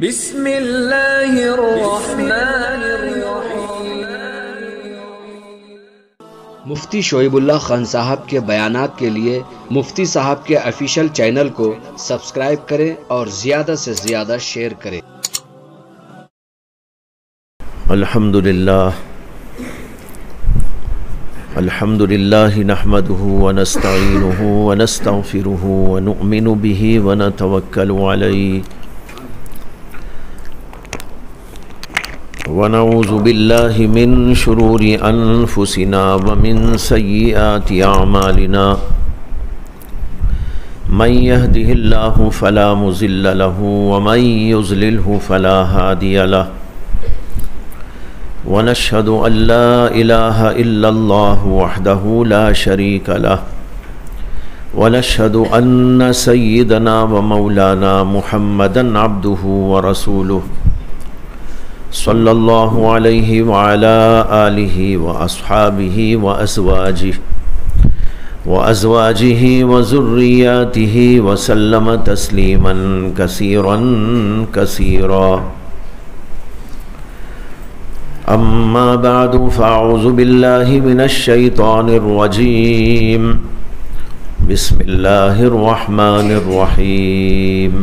بسم اللہ الرحمن الرحیم۔ مفتی شعیب اللہ خان صاحب کے بیانات کے لیے مفتی صاحب کے آفیشیل چینل کو سبسکرائب کریں اور زیادہ سے زیادہ شیئر کریں۔ الحمدللہ نحمده ونستعینه ونستغفره ونؤمن به ونتوکل علیہ ونعوذ باللہ من شرور انفسنا ومن سیئات اعمالنا من يهده اللہ فلا مضل له ومن يضلله فلا هادی له ونشهد أن لا إله إلا الله وحده لا شريك له ونشهد أن سيدنا ومولانا محمدا عبده ورسوله صلى الله عليه وعلى آله وأصحابه وأزواجه وذرياته وسلم تسليما كثيرا كثيرا اما بعد فاعوذ باللہ من الشیطان الرجیم بسم اللہ الرحمن الرحیم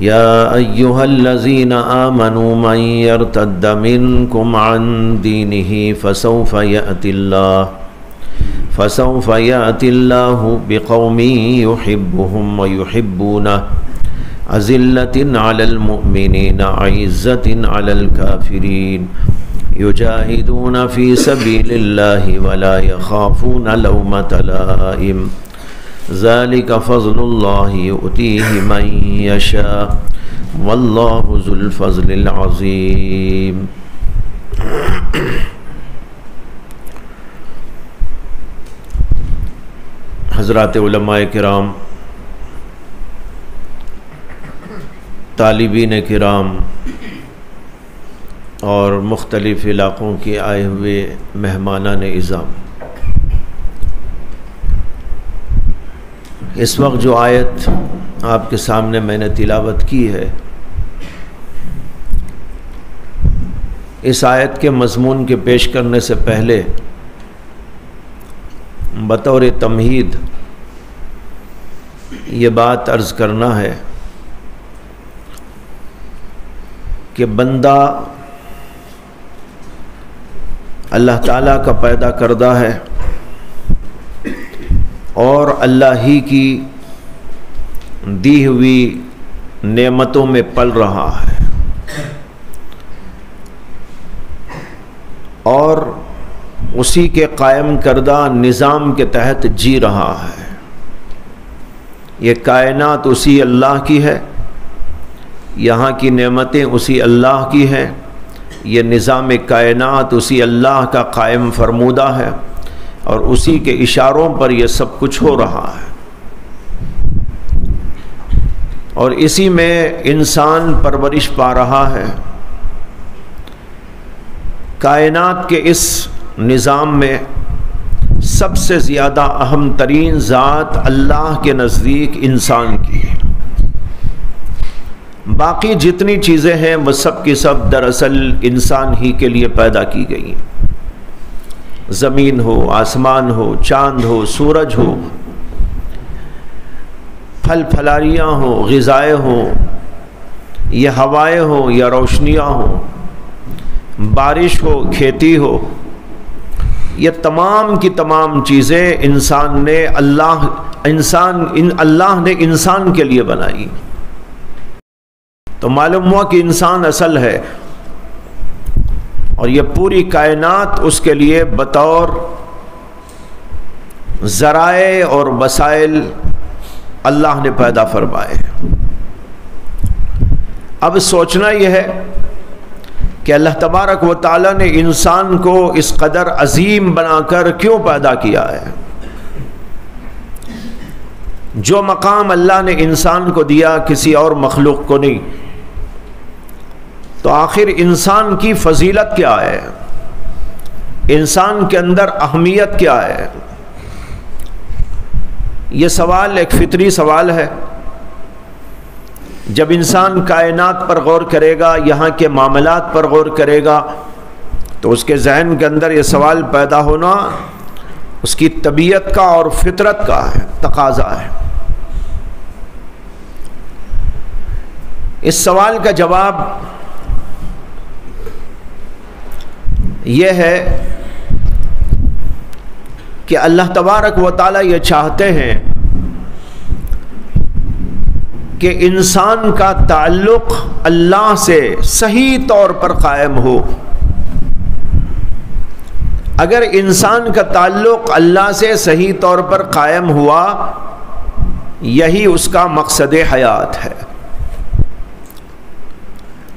یا ایہا الذین آمنوا من یرتد منکم عن دینہ فسوف یأتی اللہ بقوم یحبهم ویحبونہ اذلۃ علی المؤمنین عزۃ علی الکافرین یجاہدون فی سبیل اللہ ولا یخافون لومۃ لائم ذلک فضل اللہ یؤتیہ من یشاء واللہ ذو الفضل العظیم۔ حضرات علماء کرام، طالبین کرام اور مختلف علاقوں کے آئے ہوئے مہمانان اعظام، اس وقت جو آیت آپ کے سامنے میں نے تلاوت کی ہے، اس آیت کے مضمون کے پیش کرنے سے پہلے بطور تمہید یہ بات عرض کرنا ہے کہ بندہ اللہ تعالیٰ کا پیدا کردہ ہے اور اللہ ہی کی دی ہوئی نعمتوں میں پل رہا ہے اور اسی کے قائم کردہ نظام کے تحت جی رہا ہے۔ یہ کائنات اسی اللہ کی ہے، یہاں کی نعمتیں اسی اللہ کی ہیں، یہ نظام کائنات اسی اللہ کا قائم فرمودہ ہے اور اسی کے اشاروں پر یہ سب کچھ ہو رہا ہے اور اسی میں انسان پرورش پا رہا ہے۔ کائنات کے اس نظام میں سب سے زیادہ اہم ترین ذات اللہ کے نزدیک انسان کی ہے۔ باقی جتنی چیزیں ہیں وہ سب کی سب دراصل انسان ہی کے لیے پیدا کی گئی ہیں۔ زمین ہو، آسمان ہو، چاند ہو، سورج ہو، پھل پھلاریاں ہو، غذائیں ہوں، یہ ہوائیں ہوں یا روشنیاں ہوں، بارش ہو، کھیتی ہو، یہ تمام کی تمام چیزیں اللہ نے انسان کے لیے بنائی۔ تو معلوم ہوا کہ انسان اصل ہے اور یہ پوری کائنات اس کے لیے بطور ذرائع اور وسائل اللہ نے پیدا فرمائے۔ اب سوچنا یہ ہے کہ اللہ تبارک و تعالیٰ نے انسان کو اس قدر عظیم بنا کر کیوں پیدا کیا ہے؟ جو مقام اللہ نے انسان کو دیا کسی اور مخلوق کو نہیں، تو آخر انسان کی فضیلت کیا ہے؟ انسان کے اندر اہمیت کیا ہے؟ یہ سوال ایک فطری سوال ہے جب انسان کائنات پر غور کرے گا، یہاں کے معاملات پر غور کرے گا، تو اس کے ذہن کے اندر یہ سوال پیدا ہونا اس کی طبیعت کا اور فطرت کا ہے، تقاضا ہے۔ اس سوال کا جواب یہ ہے کہ اللہ تبارک و تعالی یہ چاہتے ہیں کہ انسان کا تعلق اللہ سے صحیح طور پر قائم ہو۔ اگر انسان کا تعلق اللہ سے صحیح طور پر قائم ہوا، یہی اس کا مقصد حیات ہے۔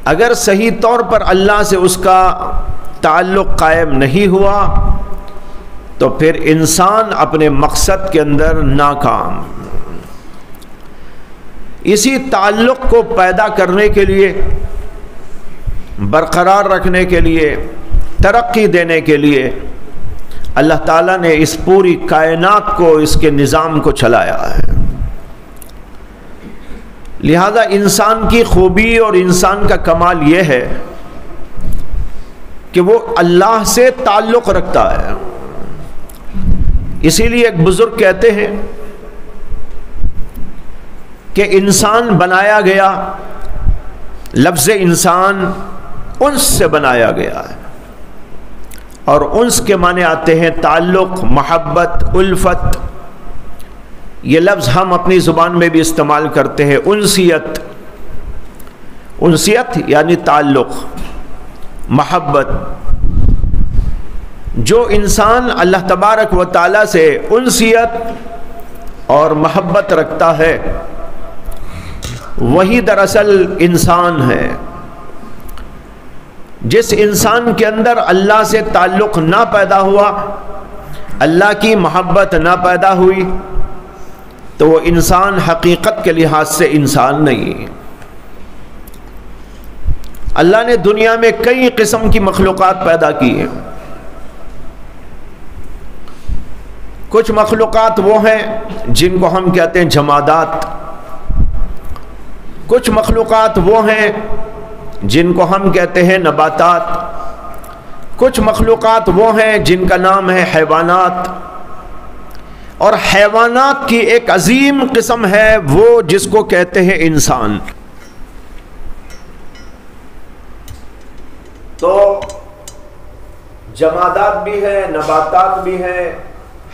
اگر صحیح طور پر اللہ سے اس کا تعلق قائم نہیں ہوا تو پھر انسان اپنے مقصد کے اندر ناکام۔ اسی تعلق کو پیدا کرنے کے لیے، برقرار رکھنے کے لیے، ترقی دینے کے لیے اللہ تعالیٰ نے اس پوری کائنات کو، اس کے نظام کو چلایا ہے۔ لہذا انسان کی خوبی اور انسان کا کمال یہ ہے کہ وہ اللہ سے تعلق رکھتا ہے۔ اسی لیے ایک بزرگ کہتے ہیں کہ انسان بنایا گیا، لفظ انسان انس سے بنایا گیا ہے، اور انس کے معنی آتے ہیں تعلق، محبت، الفت۔ یہ لفظ ہم اپنی زبان میں بھی استعمال کرتے ہیں، انسیت۔ انسیت یعنی تعلق، محبت۔ جو انسان اللہ تبارک و تعالی سے انسیت اور محبت رکھتا ہے وہی دراصل انسان ہے۔ جس انسان کے اندر اللہ سے تعلق نہ پیدا ہوا، اللہ کی محبت نہ پیدا ہوئی، تو وہ انسان حقیقت کے لحاظ سے انسان نہیں۔ اللہ نے دنیا میں کئی قسم کی مخلوقات پیدا کی ہیں۔ کچھ مخلوقات وہ ہیں جن کو ہم کہتے ہیں جمادات، کچھ مخلوقات وہ ہیں جن کو ہم کہتے ہیں نباتات، کچھ مخلوقات وہ ہیں جن کا نام ہے حیوانات، اور حیوانات کی ایک عظیم قسم ہے وہ جس کو کہتے ہیں انسان۔ تو جمادات بھی ہیں، نباتات بھی ہیں،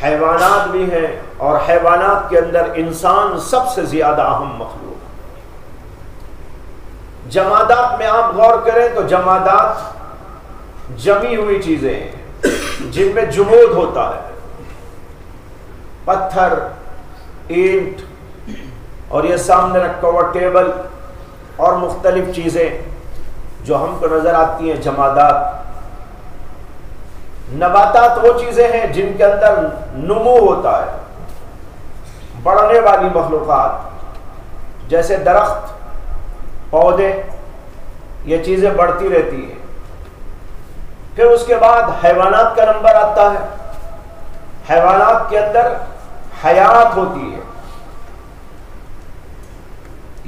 حیوانات بھی ہیں، اور حیوانات کے اندر انسان سب سے زیادہ اہم مخلوق۔ جمادات میں آپ غور کریں تو جمادات جمی ہوئی چیزیں ہیں جن میں جمود ہوتا ہے، پتھر، اینٹ، اور یہ سامنے رکھا ہوا ٹیبل اور مختلف چیزیں جو ہم کو نظر آتی ہیں جمادات۔ نباتات وہ چیزیں ہیں جن کے اندر نمو ہوتا ہے، بڑھنے والی مخلوقات، جیسے درخت، پودے، یہ چیزیں بڑھتی رہتی ہیں۔ پھر اس کے بعد حیوانات کا نمبر آتا ہے۔ حیوانات کے اندر حیات ہوتی ہے،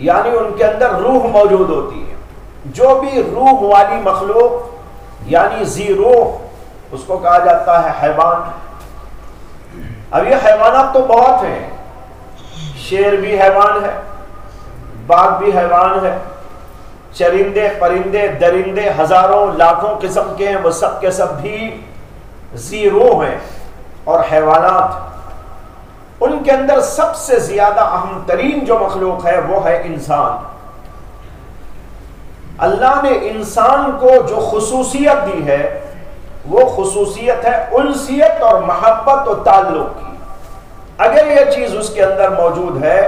یعنی ان کے اندر روح موجود ہوتی ہے۔ جو بھی روح والی مخلوق یعنی ذی روح، اس کو کہا جاتا ہے حیوان۔ اب یہ حیوانات تو بہت ہیں، شیر بھی حیوان ہے، باغ بھی حیوان ہے، چرندے، پرندے، درندے ہزاروں لاکھوں قسم کے ہیں، وہ سب کے سب بھی ذی روح ہیں اور حیوانات۔ ان کے اندر سب سے زیادہ اہم ترین جو مخلوق ہے وہ ہے انسان۔ اللہ نے انسان کو جو خصوصیت دی ہے وہ خصوصیت ہے انسیت اور محبت و تعلق کی۔ اگر یہ چیز اس کے اندر موجود ہے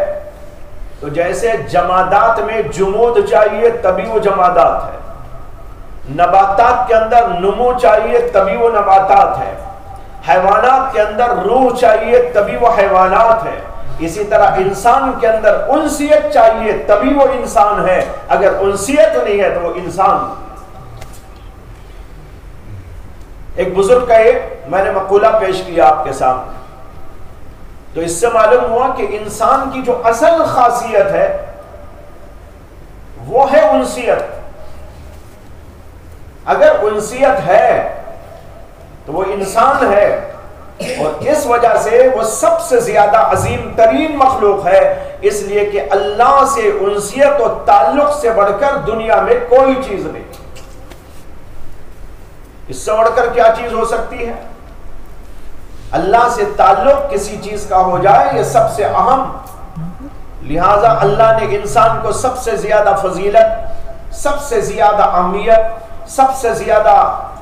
تو جیسے جمادات میں جمود چاہیے تبھی وہ جمادات ہے، نباتات کے اندر نمو چاہیے تبھی وہ نباتات ہے، حیوانات کے اندر روح چاہیے تبھی وہ حیوانات ہے، اسی طرح انسان کے اندر انسیت چاہیے تبھی وہ انسان ہے۔ اگر انسیت نہیں ہے تو وہ انسان۔ ایک بزرگ کا میں نے مقولہ پیش کیا آپ کے سامنے، تو اس سے معلوم ہوا کہ انسان کی جو اصل خاصیت ہے انسیت. اگر انسیت ہے تو وہ انسان ہے، اور اس وجہ سے وہ سب سے زیادہ عظیم ترین مخلوق ہے، اس لیے کہ اللہ سے انسیت و تعلق سے بڑھ کر دنیا میں کوئی چیز نہیں. اس سے بڑھ کر کیا چیز ہو سکتی ہے؟ اللہ سے تعلق کسی چیز کا ہو جائے، یہ سب سے اہم. لہذا اللہ نے انسان کو سب سے زیادہ فضیلت، سب سے زیادہ اہمیت، سب سے زیادہ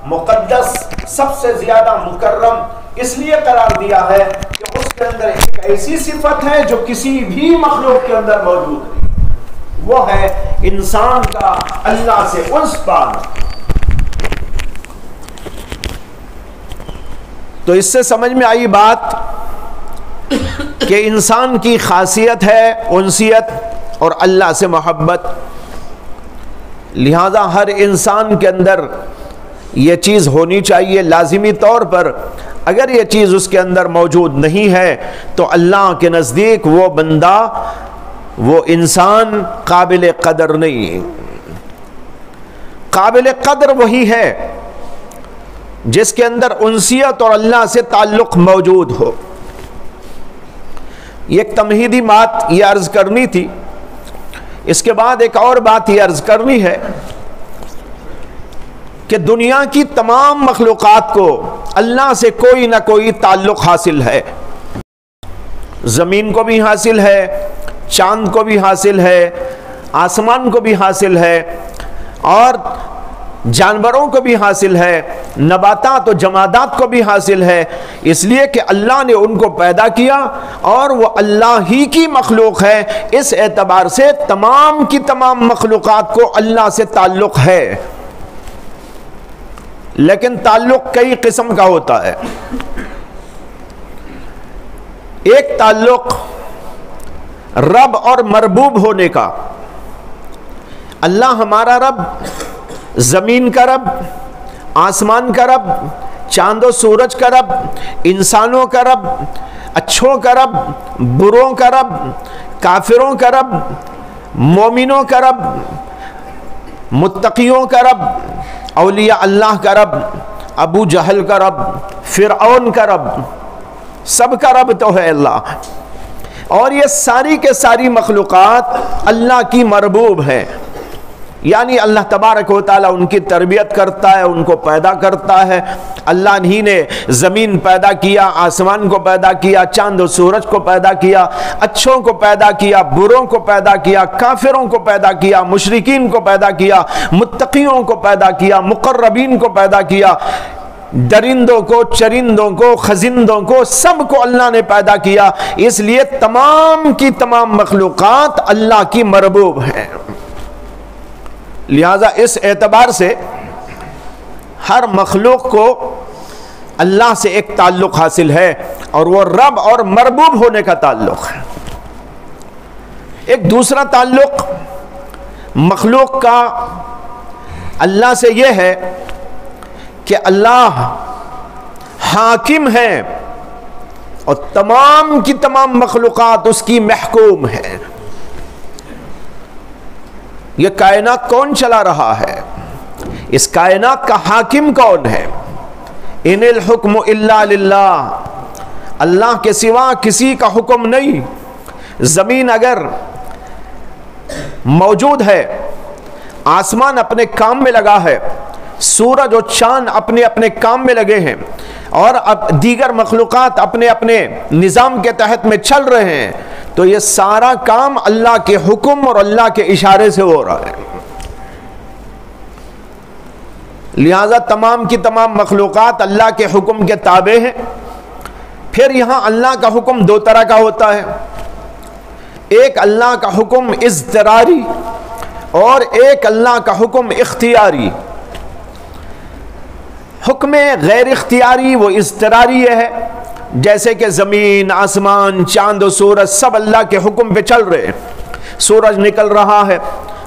مقدس، سب سے زیادہ مکرم اس لیے قرار دیا ہے کہ اس کے اندر ایک ایسی صفت ہے جو کسی بھی مخلوق کے اندر موجود نہیں، وہ ہے انسان کا اللہ سے انس پانا. تو اس سے سمجھ میں آئی بات کہ انسان کی خاصیت ہے انسیت اور اللہ سے محبت. لہذا ہر انسان کے اندر یہ چیز ہونی چاہیے لازمی طور پر. اگر یہ چیز اس کے اندر موجود نہیں ہے تو اللہ کے نزدیک وہ بندہ، وہ انسان قابل قدر نہیں. قابل قدر وہی ہے جس کے اندر انسیت اور اللہ سے تعلق موجود ہو. یہ ایک تمہیدی بات یہ عرض کرنی تھی. اس کے بعد ایک اور بات یہ عرض کرنی ہے کہ دنیا کی تمام مخلوقات کو اللہ سے کوئی نہ کوئی تعلق حاصل ہے. زمین کو بھی حاصل ہے، چاند کو بھی حاصل ہے، آسمان کو بھی حاصل ہے، اور جانوروں کو بھی حاصل ہے، نباتات و جمادات کو بھی حاصل ہے. اس لیے کہ اللہ نے ان کو پیدا کیا اور وہ اللہ ہی کی مخلوق ہے. اس اعتبار سے تمام کی تمام مخلوقات کو اللہ سے تعلق ہے. لیکن تعلق کئی قسم کا ہوتا ہے. ایک تعلق رب اور مربوب ہونے کا. اللہ ہمارا رب، زمین کا رب، آسمان کا رب، چاند و سورج کا رب، انسانوں کا رب، اچھوں کا رب، بروں کا رب، کافروں کا رب، مومنوں کا رب، متقیوں کا رب، اولیاء اللہ کا رب، ابو جہل کا رب، فرعون کا رب، سب کا رب تو ہے اللہ. اور یہ ساری کے ساری مخلوقات اللہ کی مربوب ہیں. یعنی اللہ تبارک و تعالیٰ ان کی تربیت کرتا ہے، ان کو پیدا کرتا ہے. اللہ ہی نے زمین پیدا کیا، آسمان کو پیدا کیا، چاند و سورج کو پیدا کیا، اچھوں کو پیدا کیا، بروں کو پیدا کیا، کافروں کو پیدا کیا، مشرکین کو پیدا کیا، متقیوں کو پیدا کیا، مقربین کو پیدا کیا، درندوں کو، چرندوں کو، خزندوں کو، سب کو اللہ نے پیدا کیا. اس لیے تمام کی تمام مخلوقات اللہ کی مربوب ہیں. لہذا اس اعتبار سے ہر مخلوق کو اللہ سے ایک تعلق حاصل ہے، اور وہ رب اور مربوب ہونے کا تعلق ہے. ایک دوسرا تعلق مخلوق کا اللہ سے یہ ہے کہ اللہ حاکم ہے اور تمام کی تمام مخلوقات اس کی محکوم ہے. یہ کائنات کون چلا رہا ہے؟ اس کائنات کا حاکم کون ہے؟ ان الحکم الا للہ، اللہ کے سوا کسی کا حکم نہیں. زمین اگر موجود ہے، آسمان اپنے کام میں لگا ہے، سورج اور چاند اپنے اپنے کام میں لگے ہیں، اور اب دیگر مخلوقات اپنے اپنے نظام کے تحت میں چل رہے ہیں، تو یہ سارا کام اللہ کے حکم اور اللہ کے اشارے سے ہو رہا ہے. لہذا تمام کی تمام مخلوقات اللہ کے حکم کے تابع ہیں. پھر یہاں اللہ کا حکم دو طرح کا ہوتا ہے. ایک اللہ کا حکم اضطراری اور ایک اللہ کا حکم اختیاری. حکم غیر اختیاری وہ اضطراری ہے، جیسے کہ زمین، آسمان، چاند و سورج سب اللہ کے حکم پہ چل رہے ہیں. سورج نکل رہا ہے،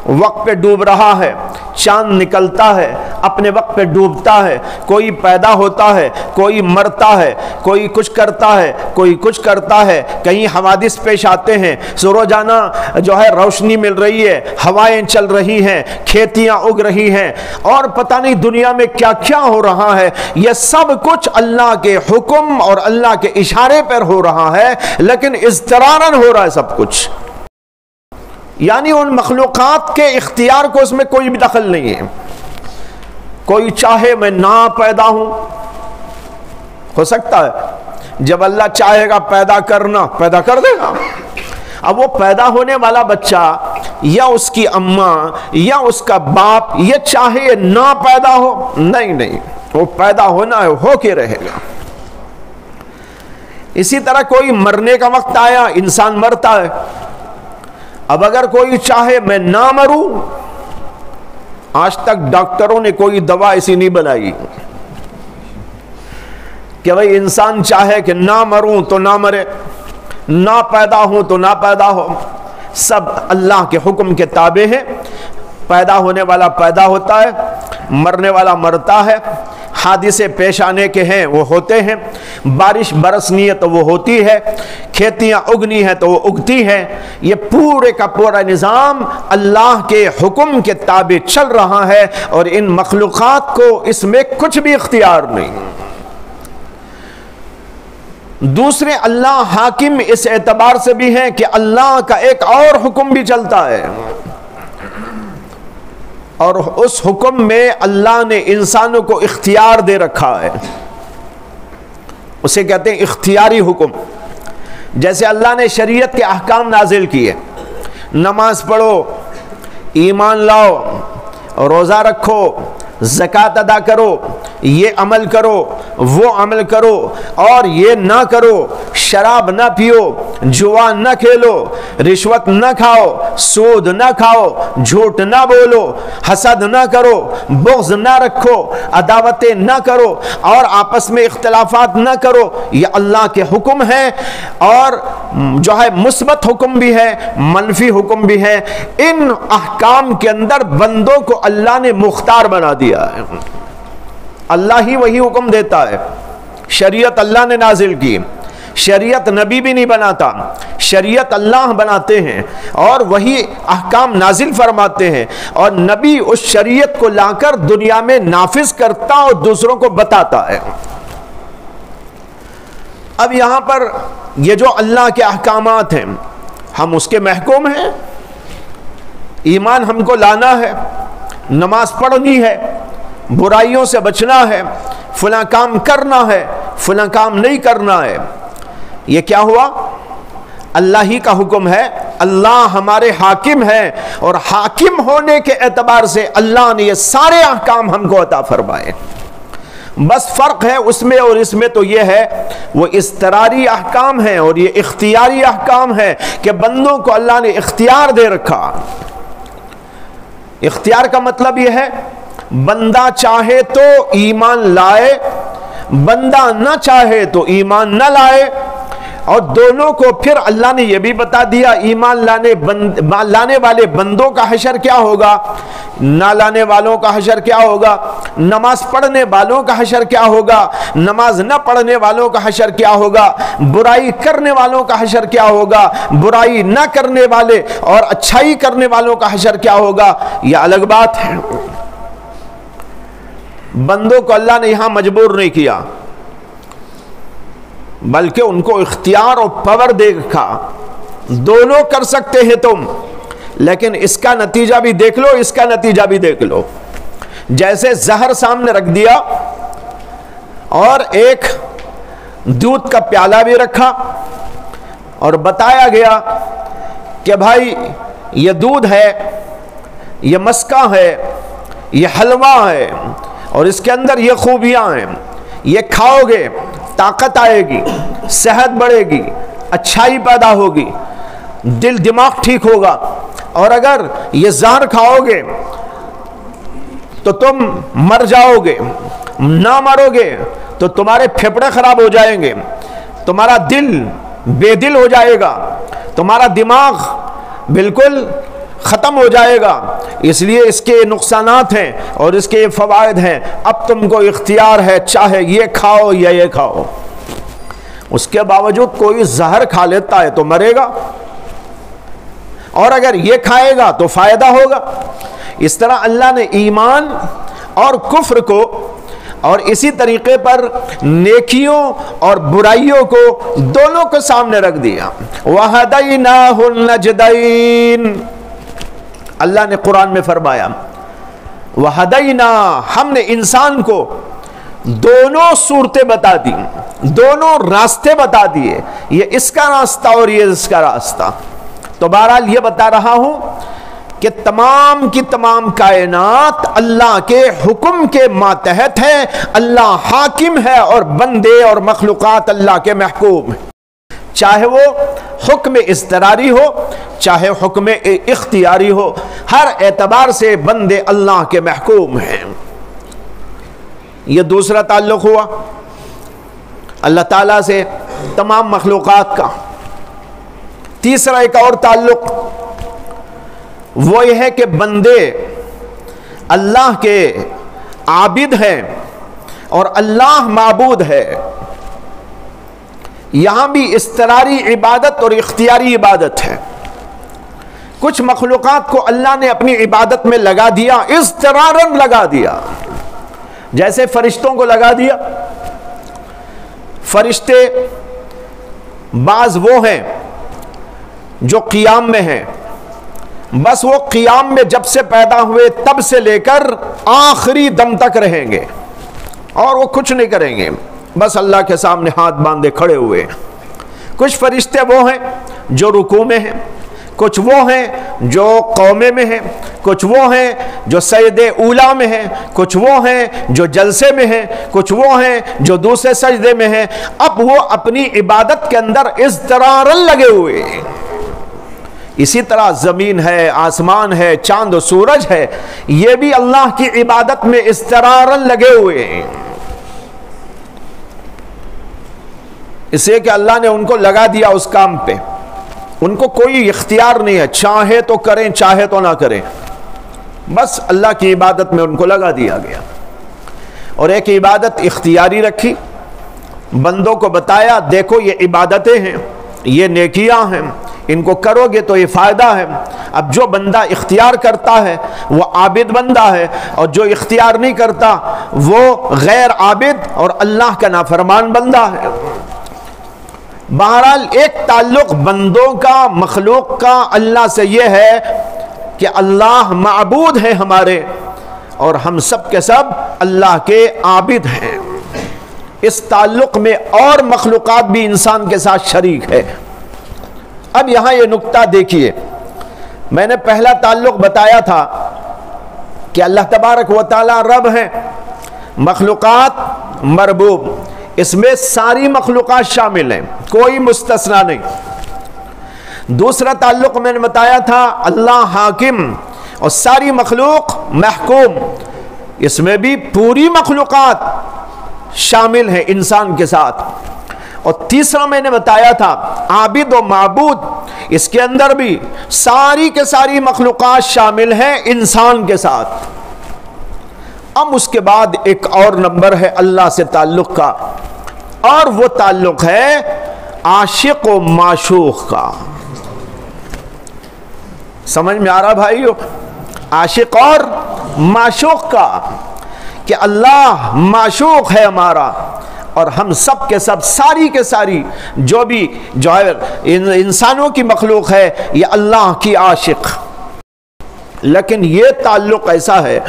وقت پہ ڈوب رہا ہے، چاند نکلتا ہے، اپنے وقت پہ ڈوبتا ہے، کوئی پیدا ہوتا ہے، کوئی مرتا ہے، کوئی کچھ کرتا ہے، کوئی کچھ کرتا ہے، کہیں حوادث پیش آتے ہیں، روزانہ جو ہے روشنی مل رہی ہے، ہوائیں چل رہی ہیں، کھیتیاں اگ رہی ہیں، اور پتہ نہیں دنیا میں کیا کیا ہو رہا ہے۔ یہ سب کچھ اللہ کے حکم اور اللہ کے اشارے پر ہو رہا ہے، لیکن اضطرارن ہو رہا ہے سب کچھ، یعنی ان مخلوقات کے اختیار کو اس میں کوئی بھی دخل نہیں ہے۔ کوئی چاہے میں نہ پیدا ہوں، ہو سکتا ہے جب اللہ چاہے گا پیدا کرنا، پیدا کر دے گا۔ اب وہ پیدا ہونے والا بچہ یا اس کی اماں یا اس کا باپ یہ چاہے نہ پیدا ہو، نہیں، وہ پیدا ہونا ہے، ہو کے رہے گا۔ اسی طرح کوئی مرنے کا وقت آیا، انسان مرتا ہے۔ اب اگر کوئی چاہے میں نہ مروں، آج تک ڈاکٹروں نے کوئی دوا ایسی نہیں بنائی کہ بھئی انسان چاہے کہ نہ مروں تو نہ مرے، نہ پیدا ہوں تو نہ پیدا ہو۔ سب اللہ کے حکم کے تابع ہیں۔ پیدا ہونے والا پیدا ہوتا ہے، مرنے والا مرتا ہے، حادثے پیش آنے کے ہیں وہ ہوتے ہیں، بارش برسنی ہے تو وہ ہوتی ہے، کھیتیاں اگنی ہے تو وہ اگتی ہیں۔ یہ پورے کا پورا نظام اللہ کے حکم کے تابع چل رہا ہے، اور ان مخلوقات کو اس میں کچھ بھی اختیار نہیں۔ دوسرے اللہ حاکم اس اعتبار سے بھی ہیں کہ اللہ کا ایک اور حکم بھی چلتا ہے، اور اس حکم میں اللہ نے انسانوں کو اختیار دے رکھا ہے، اسے کہتے ہیں اختیاری حکم۔ جیسے اللہ نے شریعت کے احکام نازل کیے، نماز پڑھو، ایمان لاؤ، روزہ رکھو، زکوٰۃ ادا کرو، یہ عمل کرو، وہ عمل کرو، اور یہ نہ کرو، شراب نہ پیو، جوا نہ کھیلو، رشوت نہ کھاؤ، سود نہ کھاؤ، جھوٹ نہ بولو، حسد نہ کرو، بغض نہ رکھو، عداوتیں نہ کرو، اور آپس میں اختلافات نہ کرو۔ یہ اللہ کے حکم ہیں، اور جو ہے مثبت حکم بھی ہے، منفی حکم بھی ہے۔ ان احکام کے اندر بندوں کو اللہ نے مختار بنا دیا ہے، اللہ ہی وہی حکم دیتا ہے۔ شریعت اللہ نے نازل کی، شریعت نبی بھی نہیں بناتا، شریعت اللہ بناتے ہیں اور وہی احکام نازل فرماتے ہیں، اور نبی اس شریعت کو لا کر دنیا میں نافذ کرتا اور دوسروں کو بتاتا ہے۔ اب یہاں پر یہ جو اللہ کے احکامات ہیں، ہم اس کے محکوم ہیں، ایمان ہم کو لانا ہے، نماز پڑھنی ہے، برائیوں سے بچنا ہے، فلاں کام کرنا ہے، فلاں کام نہیں کرنا ہے۔ یہ کیا ہوا؟ اللہ ہی کا حکم ہے، اللہ ہمارے حاکم ہیں، اور حاکم ہونے کے اعتبار سے اللہ نے یہ سارے احکام ہم کو عطا فرمائے۔ بس فرق ہے اس میں اور اس میں تو یہ ہے، وہ اضطراری احکام ہیں اور یہ اختیاری احکام ہیں کہ بندوں کو اللہ نے اختیار دے رکھا۔ اختیار کا مطلب یہ ہے بندہ چاہے تو ایمان لائے، بندہ نہ چاہے تو ایمان نہ لائے، اور دونوں کو پھر اللہ نے یہ بھی بتا دیا ایمان لانے والے بندوں کا حشر کیا ہوگا، نہ لانے والوں کا حشر کیا ہوگا، نماز پڑھنے والوں کا حشر کیا ہوگا، نماز نہ پڑھنے والوں کا حشر کیا ہوگا، برائی کرنے والوں کا حشر کیا ہوگا، برائی نہ کرنے والے اور اچھائی کرنے والوں کا حشر کیا ہوگا۔ یہ الگ بات ہے۔ بندوں کو اللہ نے یہاں مجبور نہیں کیا، بلکہ ان کو اختیار اور پاور دے رکھا، دونوں کر سکتے ہیں تم، لیکن اس کا نتیجہ بھی دیکھ لو، اس کا نتیجہ بھی دیکھ لو۔ جیسے زہر سامنے رکھ دیا اور ایک دودھ کا پیالہ بھی رکھا اور بتایا گیا کہ بھائی یہ دودھ ہے، یہ مسکہ ہے، یہ حلوہ ہے، اور اس کے اندر یہ خوبیاں ہیں، یہ کھاؤ گے طاقت آئے گی، صحت بڑھے گی، اچھائی پیدا ہوگی، دل دماغ ٹھیک ہوگا، اور اگر یہ زہر کھاؤ گے تو تم مر جاؤ گے، نہ مرو گے تو تمہارے پھیپھڑے خراب ہو جائیں گے، تمہارا دل بے دل ہو جائے گا، تمہارا دماغ بالکل ختم ہو جائے گا، اس لیے اس کے نقصانات ہیں اور اس کے فوائد ہیں۔ اب تم کو اختیار ہے، چاہے یہ کھاؤ یا یہ کھاؤ۔ اس کے باوجود کوئی زہر کھا لیتا ہے تو مرے گا، اور اگر یہ کھائے گا تو فائدہ ہوگا۔ اس طرح اللہ نے ایمان اور کفر کو اور اسی طریقے پر نیکیوں اور برائیوں کو دونوں کو سامنے رکھ دیا۔ وَهَدَيْنَاهُ النَّجْدَيْنِ، اللہ نے قرآن میں فرمایا وَهَدَيْنَا، ہم نے انسان کو دونوں صورتیں بتا دی، دونوں راستے بتا دیے، یہ اس کا راستہ اور یہ اس کا راستہ۔ تو بہرحال یہ بتا رہا ہوں کہ تمام کی تمام کائنات اللہ کے حکم کے ماتحت ہے، اللہ حاکم ہے اور بندے اور مخلوقات اللہ کے محکوم ہیں، چاہے وہ حکم اضطراری ہو چاہے حکم اختیاری ہو، ہر اعتبار سے بندے اللہ کے محکوم ہیں۔ یہ دوسرا تعلق ہوا اللہ تعالیٰ سے تمام مخلوقات کا۔ تیسرا ایک اور تعلق وہ یہ ہے کہ بندے اللہ کے عابد ہیں اور اللہ معبود ہے۔ یہاں بھی اضطراری عبادت اور اختیاری عبادت ہے۔ کچھ مخلوقات کو اللہ نے اپنی عبادت میں لگا دیا، اضطراراً لگا دیا، جیسے فرشتوں کو لگا دیا۔ فرشتے بعض وہ ہیں جو قیام میں ہیں، بس وہ قیام میں جب سے پیدا ہوئے تب سے لے کر آخری دم تک رہیں گے اور وہ کچھ نہیں کریں گے، بس اللہ کے سامنے ہاتھ باندھے کھڑے ہوئے۔ کچھ فرشتے وہ ہیں جو رکوع میں ہیں، کچھ وہ ہیں جو قومے میں ہیں، کچھ وہ ہیں جو سجدے اولا میں ہیں، کچھ وہ ہیں جو جلسے میں ہیں، کچھ وہ ہیں جو دوسرے سجدے میں ہیں۔ اب وہ اپنی عبادت کے اندر اضطراراً لگے ہوئے ہیں۔ اسی طرح زمین ہے، آسمان ہے، چاند و سورج ہے، یہ بھی اللہ کی عبادت میں اضطراراً لگے ہوئے ہیں، اس لیے کہ اللہ نے ان کو لگا دیا اس کام پہ، ان کو کوئی اختیار نہیں ہے، چاہے تو کریں چاہے تو نہ کریں، بس اللہ کی عبادت میں ان کو لگا دیا گیا۔ اور ایک عبادت اختیاری رکھی، بندوں کو بتایا دیکھو یہ عبادتیں ہیں، یہ نیکیاں ہیں، ان کو کرو گے تو یہ فائدہ ہے۔ اب جو بندہ اختیار کرتا ہے وہ عابد بندہ ہے، اور جو اختیار نہیں کرتا وہ غیر عابد اور اللہ کا نافرمان بندہ ہے۔ بہرحال ایک تعلق بندوں کا، مخلوق کا اللہ سے یہ ہے کہ اللہ معبود ہے ہمارے اور ہم سب کے سب اللہ کے عابد ہیں۔ اس تعلق میں اور مخلوقات بھی انسان کے ساتھ شریک ہے۔ اب یہاں یہ نقطہ دیکھیے، میں نے پہلا تعلق بتایا تھا کہ اللہ تبارک و تعالی رب ہیں، مخلوقات مربوب، اس میں ساری مخلوقات شامل ہیں، کوئی مستثنا نہیں۔ دوسرا تعلق میں نے بتایا تھا اللہ حاکم اور ساری مخلوق محکوم، اس میں بھی پوری مخلوقات شامل ہیں انسان کے ساتھ۔ اور تیسرا میں نے بتایا تھا عابد و معبود، اس کے اندر بھی ساری کے ساری مخلوقات شامل ہیں انسان کے ساتھ۔ اب اس کے بعد ایک اور نمبر ہے اللہ سے تعلق کا، اور وہ تعلق ہے عاشق و معشوق کا۔ سمجھ میں آ رہا بھائیو؟ عاشق اور معشوق کا، کہ اللہ معشوق ہے ہمارا اور ہم سب کے سب، ساری کے ساری جو بھی جو ہے انسانوں کی مخلوق ہے یہ اللہ کی عاشق۔ لیکن یہ تعلق ایسا ہے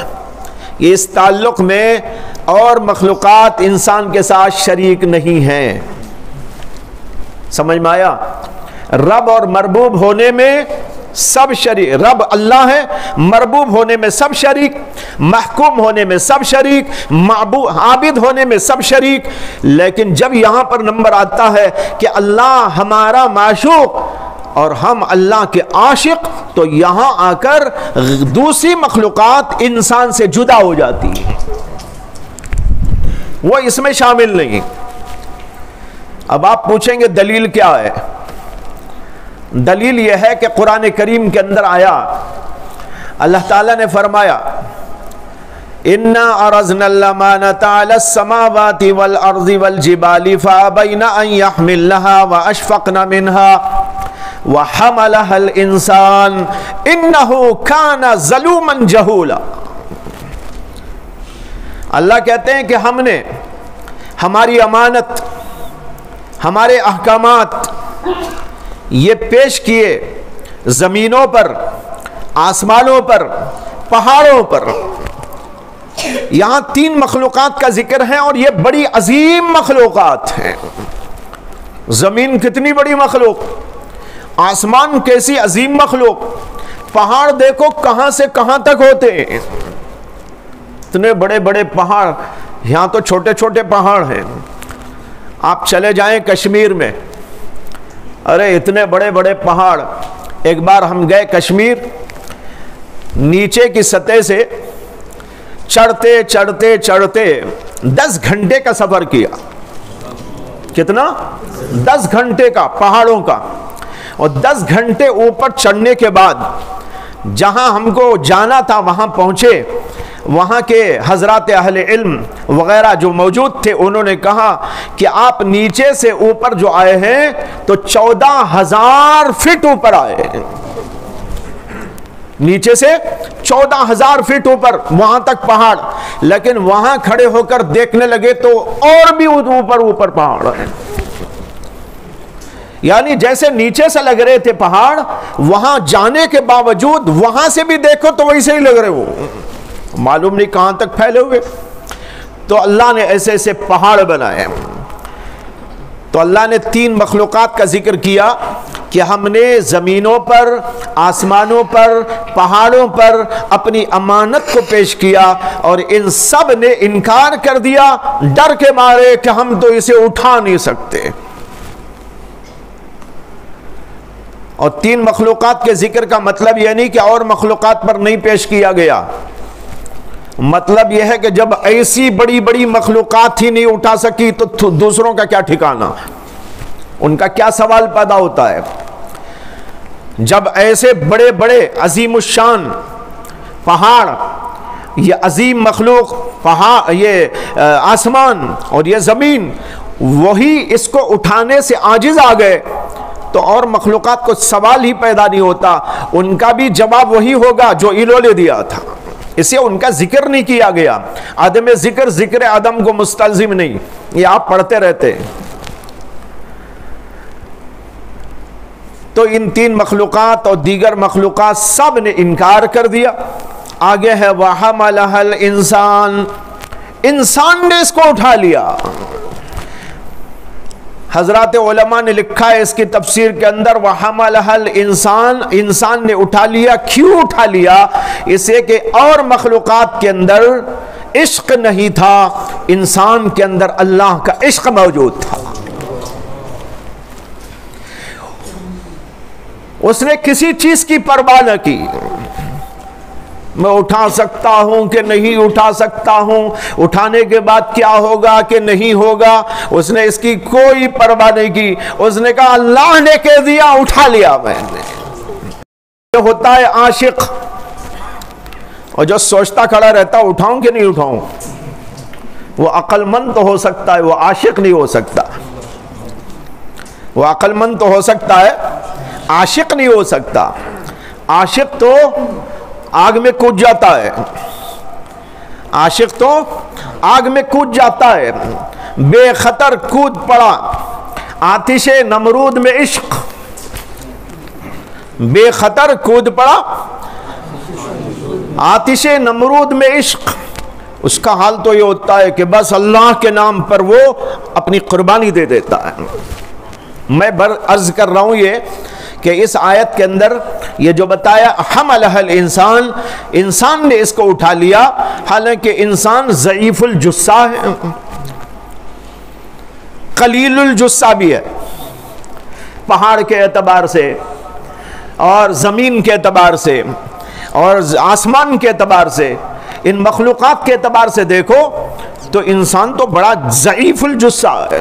کہ اس تعلق میں اور مخلوقات انسان کے ساتھ شریک نہیں ہیں۔ سمجھ میں آیا؟ رب اور مربوب ہونے میں سب شریک، رب اللہ ہے، مربوب ہونے میں سب شریک، محکوم ہونے میں سب شریک، معبود عابد ہونے میں سب شریک۔ لیکن جب یہاں پر نمبر آتا ہے کہ اللہ ہمارا معشوق اور ہم اللہ کے عاشق، تو یہاں آ کر دوسری مخلوقات انسان سے جدا ہو جاتی ہیں، وہ اس میں شامل نہیں۔ اب آپ پوچھیں گے دلیل کیا ہے؟ دلیل یہ ہے کہ قرآن کریم کے اندر آیا اللہ تعالیٰ نے فرمایا اِنَّا عَرَضْنَا الْأَمَانَةَ عَلَى السَّمَاوَاتِ وَالْأَرْضِ وَالْجِبَالِ فَأَبَيْنَ أَن يَحْمِلْنَهَا وَأَشْفَقْنَ مِنْهَا وَحَمَلَهَا الْإِنسَانُ إِنَّهُ كَانَ ظَلُومًا جَهُولًا۔ اللہ کہتے ہیں کہ ہم نے ہماری امانت، ہمارے احکامات یہ پیش کیے زمینوں پر، آسمانوں پر، پہاڑوں پر۔ یہاں 3 مخلوقات کا ذکر ہے اور یہ بڑی عظیم مخلوقات ہیں۔ زمین کتنی بڑی مخلوق، آسمان کیسی عظیم مخلوق، پہاڑ دیکھو کہاں سے کہاں تک ہوتے ہیں، اتنے بڑے بڑے پہاڑ، یہاں تو چھوٹے چھوٹے پہاڑ ہیں۔ آپ چلے جائیں کشمیر میں، ارے اتنے بڑے بڑے پہاڑ۔ ایک بار ہم گئے کشمیر، نیچے کی سطح سے چڑھتے چڑھتے چڑھتے 10 گھنٹے کا سفر کیا۔ کتنا؟ 10 گھنٹے کا، پہاڑوں کا۔ اور 10 گھنٹے اوپر چڑھنے کے بعد جہاں ہم کو جانا تھا وہاں پہنچے۔ وہاں کے حضرات اہل علم وغیرہ جو موجود تھے انہوں نے کہا کہ آپ نیچے سے اوپر جو آئے ہیں تو 14,000 فٹ اوپر آئے ہیں، نیچے سے 14,000 فٹ اوپر، وہاں تک پہاڑ، لیکن وہاں کھڑے ہو کر دیکھنے لگے تو اور بھی اوپر پہاڑ ہیں۔ یعنی جیسے نیچے سے لگ رہے تھے پہاڑ، وہاں جانے کے باوجود وہاں سے بھی دیکھو تو ویسے ہی لگ رہے وہ، معلوم نہیں کہاں تک پھیلے ہوئے۔ تو اللہ نے ایسے ایسے پہاڑ بنائے۔ تو اللہ نے 3 مخلوقات کا ذکر کیا کہ ہم نے زمینوں پر، آسمانوں پر، پہاڑوں پر اپنی امانت کو پیش کیا اور ان سب نے انکار کر دیا ڈر کے مارے کہ ہم تو اسے اٹھا نہیں سکتے۔ اور 3 مخلوقات کے ذکر کا مطلب یہ نہیں کہ اور مخلوقات پر نہیں پیش کیا گیا، مطلب یہ ہے کہ جب ایسی بڑی بڑی مخلوقات ہی نہیں اٹھا سکی تو دوسروں کا کیا ٹھکانہ، ان کا کیا سوال پیدا ہوتا ہے۔ جب ایسے بڑے بڑے عظیم الشان پہاڑ، یہ عظیم مخلوق پہاڑ، یہ آسمان اور یہ زمین، وہی اس کو اٹھانے سے عاجز آ گئے تو اور مخلوقات کو سوال ہی پیدا نہیں ہوتا، ان کا بھی جواب وہی ہوگا جو انہوں نے دیا تھا، اسے ان کا ذکر نہیں کیا گیا۔ عدم ذکر ذکر عدم کو مستلزم نہیں، یہ آپ پڑھتے رہتے ہیں۔ تو ان 3 مخلوقات اور دیگر مخلوقات سب نے انکار کر دیا۔ آگے ہے وَحَمَلَهَا الْإِنسَانُ، انسان نے اس کو اٹھا لیا۔ حضرات علماء نے لکھا ہے اس کی تفسیر کے اندر وَحَمَلَهَا الْإِنسَانُ، انسان نے اٹھا لیا۔ کیوں اٹھا لیا؟ اسے کہ اور مخلوقات کے اندر عشق نہیں تھا، انسان کے اندر اللہ کا عشق موجود تھا۔ اس نے کسی چیز کی پرواہ نہ کی، میں اٹھا سکتا ہوں کہ نہیں اٹھا سکتا ہوں، اٹھانے کے بعد کیا ہوگا کہ نہیں ہوگا، اس نے اس کی کوئی پرواہ نہیں کی۔ اس نے کہا اللہ نے کہہ دیا اٹھا لیا میں نے۔ یہ ہوتا ہے عاشق، اور جو سوچتا کھڑا رہتا اٹھاؤں کہ نہیں اٹھاؤں، وہ عقل مند تو ہو سکتا ہے، وہ عاشق نہیں ہو سکتا۔ وہ عقل مند تو ہو سکتا ہے، عاشق نہیں ہو سکتا۔ عاشق تو آگ میں کود جاتا ہے، عاشق تو آگ میں کود جاتا ہے، بے خطر کود پڑا آتش نمرود میں عشق، بے خطر کود پڑا آتش نمرود میں عشق۔ اس کا حال تو یہ ہوتا ہے کہ بس اللہ کے نام پر وہ اپنی قربانی دے دیتا ہے۔ میں عرض کر رہا ہوں یہ کہ اس آیت کے اندر یہ جو بتایا حملہ الانسان، انسان نے اس کو اٹھا لیا، حالانکہ انسان ضعیف الجثہ ہے، قلیل الجثہ بھی ہے، پہاڑ کے اعتبار سے اور زمین کے اعتبار سے اور آسمان کے اعتبار سے، ان مخلوقات کے اعتبار سے دیکھو تو انسان تو بڑا ضعیف الجثہ ہے۔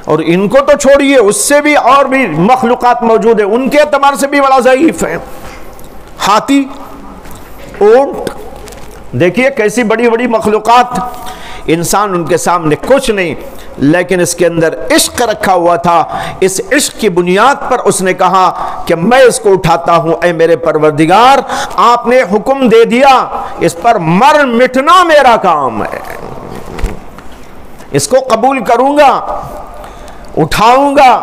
اور ان کو تو چھوڑیے، اس سے بھی اور بھی مخلوقات موجود ہیں، ان کے اعتبار سے بھی بڑا ضعیف ہے۔ ہاتھی اونٹ، دیکھیے کیسی بڑی بڑی مخلوقات، انسان ان کے سامنے کچھ نہیں، لیکن اس کے اندر عشق رکھا ہوا تھا. اس عشق کی بنیاد پر اس نے کہا کہ میں اس کو اٹھاتا ہوں، اے میرے پروردگار آپ نے حکم دے دیا، اس پر مر مٹنا میرا کام ہے، اس کو قبول کروں گا، اٹھاؤں گا،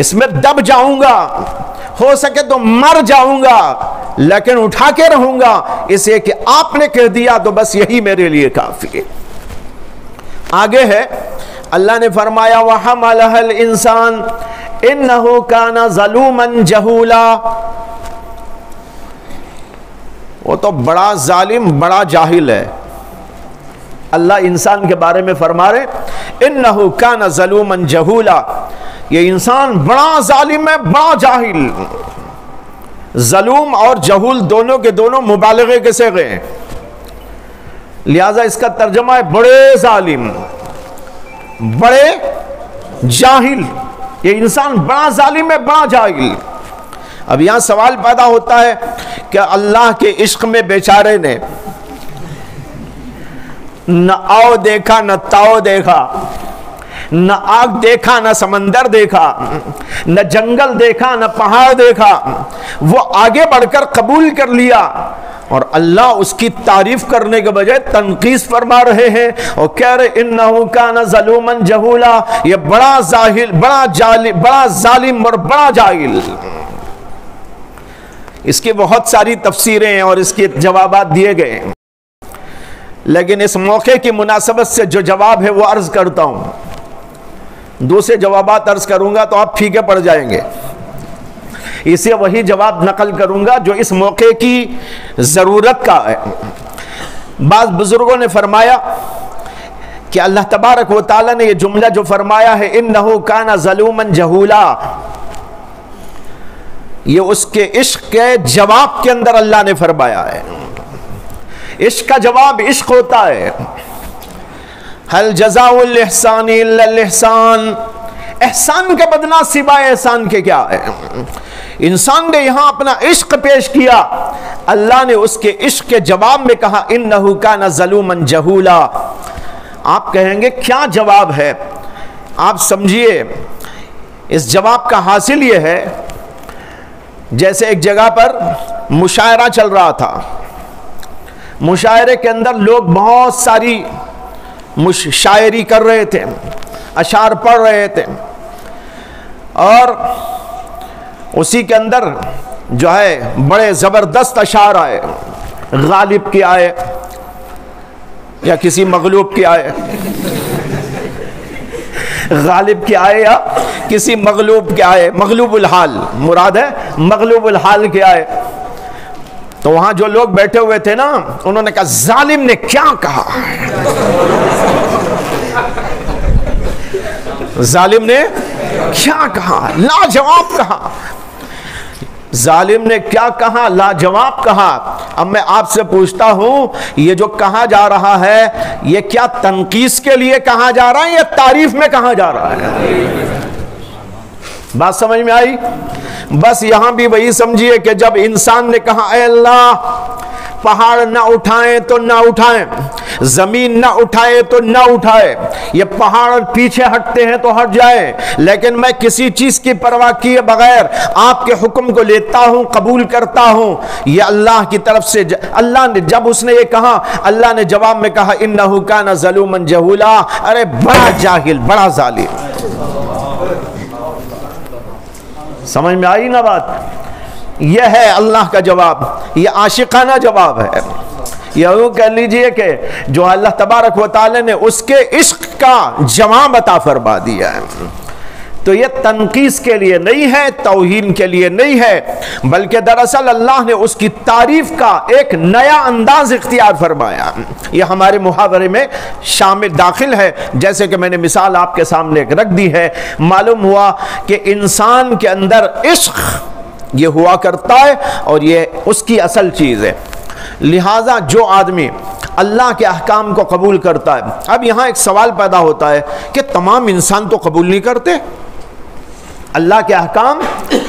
اس میں دب جاؤں گا، ہو سکے تو مر جاؤں گا لیکن اٹھا کے رہوں گا، اسے کہ آپ نے کہہ دیا تو بس یہی میرے لیے کافی ہے. آگے ہے اللہ نے فرمایا وَحَمَلَهَا الْإِنسَانُ إِنَّهُ كَانَ ظَلُومًا جَهُولًا. وہ تو بڑا ظالم، بڑا جاہل ہے. اللہ انسان کے بارے میں فرما رہے إِنَّهُ كَانَ ظَلُومًا جَهُولًا، یہ انسان بڑا ظالم ہے، بڑا جاہل. ظلوم اور جہول دونوں کے دونوں مبالغے کے صیغے ہیں، لہذا اس کا ترجمہ ہے بڑے ظالم، بڑے جاہل. یہ انسان بڑا ظالم ہے، بڑا جاہل. اب یہاں سوال پیدا ہوتا ہے کہ اللہ کے عشق میں بیچارے نے نہ آؤ دیکھا، نہ تاؤ دیکھا، نہ آگ دیکھا، نہ سمندر دیکھا، نہ جنگل دیکھا، نہ پہاڑ دیکھا، وہ آگے بڑھ کر قبول کر لیا، اور اللہ اس کی تعریف کرنے کے بجائے تنقیص فرما رہے ہیں اور کہہ رہے انہو کان ظلوما جہولا، یہ بڑا ظالم اور بڑا جاہل. اس کی بہت ساری تفسیریں ہیں اور اس کے جوابات دیے گئے ہیں، لیکن اس موقع کی مناسبت سے جو جواب ہے وہ عرض کرتا ہوں. دوسرے جوابات عرض کروں گا تو آپ پھیکے پڑ جائیں گے، اسے وہی جواب نقل کروں گا جو اس موقع کی ضرورت کا ہے. بعض بزرگوں نے فرمایا کہ اللہ تبارک و تعالی نے یہ جملہ جو فرمایا ہے انہو کان ظلوما جہولا، یہ اس کے عشق کے جواب کے اندر اللہ نے فرمایا ہے. عشق کا جواب عشق ہوتا ہے. هل جزاء الاحسان الا الاحسان، احسان کے بدلہ سوائے احسان کے کیا ہے. انسان نے یہاں اپنا عشق پیش کیا، اللہ نے اس کے عشق کے جواب میں کہا انہو کان ظلوما جہولا. آپ کہیں گے کیا جواب ہے؟ آپ سمجھیے اس جواب کا حاصل یہ ہے جیسے ایک جگہ پر مشاعرہ چل رہا تھا، مشاعرے کے اندر لوگ بہت ساری شاعری کر رہے تھے، اشعار پڑھ رہے تھے، اور اسی کے اندر جو ہے بڑے زبردست اشعار آئے، غالب کے آئے یا کسی مغلوب کے آئے، غالب کے آئے یا کسی مغلوب کے آئے، مغلوب الحال مراد ہے، مغلوب الحال کے آئے. تو وہاں جو لوگ بیٹھے ہوئے تھے نا انہوں نے کہا ظالم نے کیا کہا، ظالم نے کیا کہا، لاجواب کہا. ظالم نے کیا کہا؟ لاجواب کہا. اب میں آپ سے پوچھتا ہوں یہ جو کہا جا رہا ہے یہ کیا تنقیص کے لیے کہا جا رہا ہے یا تعریف میں کہا جا رہا ہے؟ بات سمجھ میں آئی؟ بس یہاں بھی وہی سمجھیے کہ جب انسان نے کہا اے اللہ پہاڑ نہ اٹھائیں تو نہ اٹھائیں، زمین نہ اٹھائے تو نہ اٹھائے، یہ پہاڑ پیچھے ہٹتے ہیں تو ہٹ جائیں، لیکن میں کسی چیز کی پرواہ کیے بغیر آپ کے حکم کو لیتا ہوں، قبول کرتا ہوں. یہ اللہ کی طرف سے اللہ نے جب اس نے یہ کہا، اللہ نے جواب میں کہا انہو کان ظلوما جہولا، ارے بڑا جاہل، بڑا ظالم. سمجھ میں آئی نا بات؟ یہ ہے اللہ کا جواب، یہ عاشقانہ جواب ہے. یوں کہہ لیجئے کہ جو اللہ تبارک و تعالی نے اس کے عشق کا جواب عطا فرما دیا ہے. تو یہ تنقیص کے لیے نہیں ہے، توہین کے لیے نہیں ہے، بلکہ دراصل اللہ نے اس کی تعریف کا ایک نیا انداز اختیار فرمایا. یہ ہمارے محاورے میں شامل داخل ہے، جیسے کہ میں نے مثال آپ کے سامنے رکھ دی ہے. معلوم ہوا کہ انسان کے اندر عشق یہ ہوا کرتا ہے اور یہ اس کی اصل چیز ہے. لہٰذا جو آدمی اللہ کے احکام کو قبول کرتا ہے، اب یہاں ایک سوال پیدا ہوتا ہے کہ تمام انسان تو قبول نہیں کرتے اللہ کے احکام.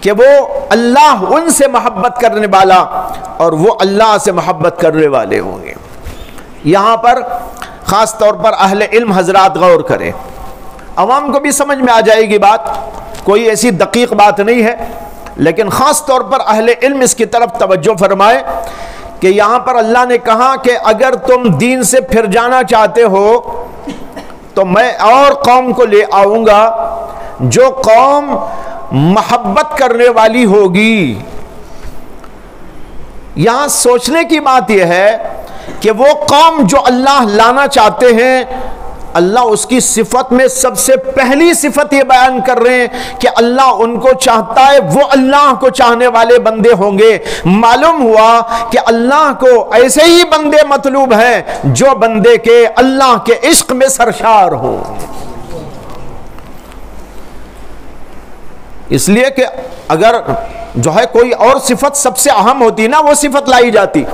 کہ وہ اللہ ان سے محبت کرنے والا اور وہ اللہ سے محبت کرنے والے ہوں گے۔ یہاں پر خاص طور پر اہل علم حضرات غور کریں، عوام کو بھی سمجھ میں آ جائے گی بات، کوئی ایسی دقیق بات نہیں ہے، لیکن خاص طور پر اہل علم اس کی طرف توجہ فرمائے کہ یہاں پر اللہ نے کہا کہ اگر تم دین سے پھر جانا چاہتے ہو تو میں اور قوم کو لے آؤں گا جو قوم محبت کرنے والی ہوگی۔ یہاں سوچنے کی بات یہ ہے کہ وہ قوم جو اللہ لانا چاہتے ہیں، اللہ اس کی صفت میں سب سے پہلی صفت یہ بیان کر رہے ہیں کہ اللہ ان کو چاہتا ہے، وہ اللہ کو چاہنے والے بندے ہوں گے۔ معلوم ہوا کہ اللہ کو ایسے ہی بندے مطلوب ہیں جو بندے کے اللہ کے عشق میں سرشار ہوں۔ اس لیے کہ اگر جو ہے کوئی اور صفت سب سے اہم ہوتی نا، وہ صفت لائی جاتی،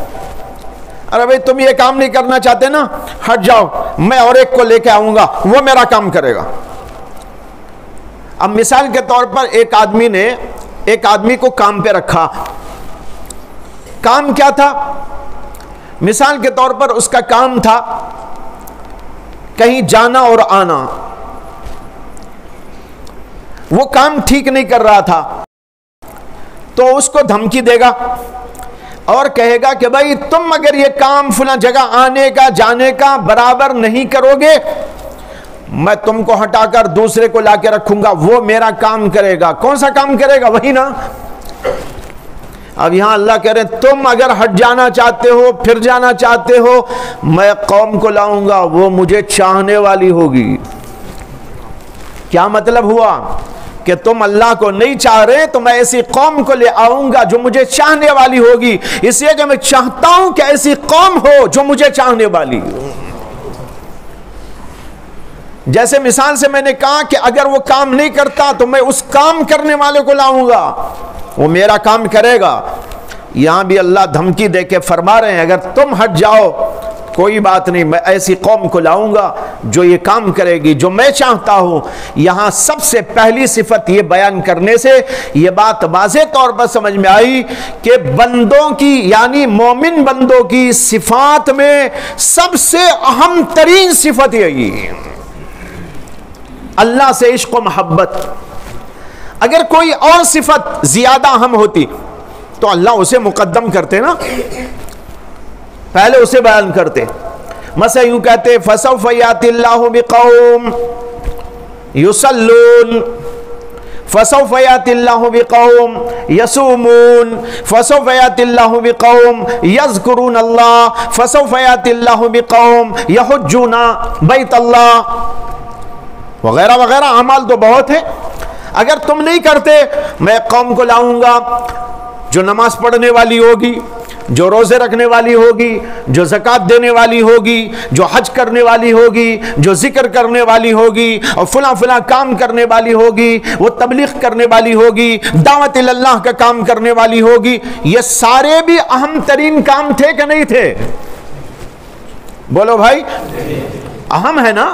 ارے بھائی تم یہ کام نہیں کرنا چاہتے نا، ہٹ جاؤ، میں اور ایک کو لے کے آؤں گا، وہ میرا کام کرے گا۔ اب مثال کے طور پر ایک آدمی نے ایک آدمی کو کام پہ رکھا، کام کیا تھا؟ مثال کے طور پر اس کا کام تھا کہیں جانا اور آنا، وہ کام ٹھیک نہیں کر رہا تھا تو اس کو دھمکی دے گا اور کہے گا کہ بھائی تم اگر یہ کام فلاں جگہ آنے کا جانے کا برابر نہیں کرو گے، میں تم کو ہٹا کر دوسرے کو لا کے رکھوں گا، وہ میرا کام کرے گا۔ کون سا کام کرے گا؟ وہی نا۔ اب یہاں اللہ کہہ رہے ہیں تم اگر ہٹ جانا چاہتے ہو، پھر جانا چاہتے ہو، میں قوم کو لاؤں گا، وہ مجھے چاہنے والی ہوگی۔ کیا مطلب ہوا کہ تم اللہ کو نہیں چاہ رہے تو میں ایسی قوم کو لے آؤں گا جو مجھے چاہنے والی ہوگی، اس لیے کہ میں چاہتا ہوں کہ ایسی قوم ہو جو مجھے چاہنے والی ہو۔ جیسے مثال سے میں نے کہا کہ اگر وہ کام نہیں کرتا تو میں اس کام کرنے والے کو لاؤں گا، وہ میرا کام کرے گا۔ یہاں بھی اللہ دھمکی دے کے فرما رہے ہیں اگر تم ہٹ جاؤ کوئی بات نہیں، میں ایسی قوم کو لاؤں گا جو یہ کام کرے گی جو میں چاہتا ہوں۔ یہاں سب سے پہلی صفت یہ بیان کرنے سے یہ بات واضح طور پر سمجھ میں آئی کہ بندوں کی یعنی مومن بندوں کی صفات میں سب سے اہم ترین صفت یہی ہے، اللہ سے عشق و محبت۔ اگر کوئی اور صفت زیادہ اہم ہوتی تو اللہ اسے مقدم کرتے نا، پہلے اسے بیان کرتے۔ مثلا یوں کہتے فَسَوْفَ يَأْتِ اللَّهُ بِقَوْمٍ يُصَلُّونَ، فَسَوْفَ يَأْتِ اللَّهُ بِقَوْمٍ يَصُومُونَ، فَسَوْفَ يَأْتِ اللَّهُ بِقَوْمٍ يَذْكُرُونَ اللَّهَ، فَسَوْفَ يَأْتِ اللَّهُ بِقَوْمٍ يَحُجُّونَ بَيْتَ اللَّهِ، وغیرہ وغیرہ اعمال تو بہت ہیں۔ اگر تم نہیں کرتے میں قوم کو لاؤں گا جو نماز پڑھنے والی ہوگی، جو روزے رکھنے والی ہوگی، جو زکوٰۃ دینے والی ہوگی، جو حج کرنے والی ہوگی، جو ذکر کرنے والی ہوگی اور فلاں فلاں کام کرنے والی ہوگی، وہ تبلیغ کرنے والی ہوگی، دعوت اللہ کا کام کرنے والی ہوگی۔ یہ سارے بھی اہم ترین کام تھے کہ نہیں تھے؟ بولو بھائی، اہم ہے نا۔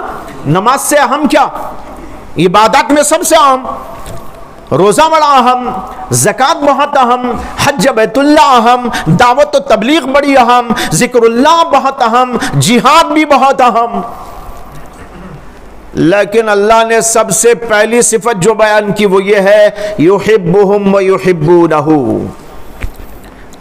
نماز سے اہم کیا؟ عبادت میں سب سے اہم روزہ بڑا اہم، زکوٰۃ بہت اہم، حج بیت اللہ اہم، دعوت و تبلیغ بڑی اہم، ذکر اللہ بہت اہم، جہاد بھی بہت اہم۔ لیکن اللہ نے سب سے پہلی صفت جو بیان کی وہ یہ ہے یحبہم ویحبونہ،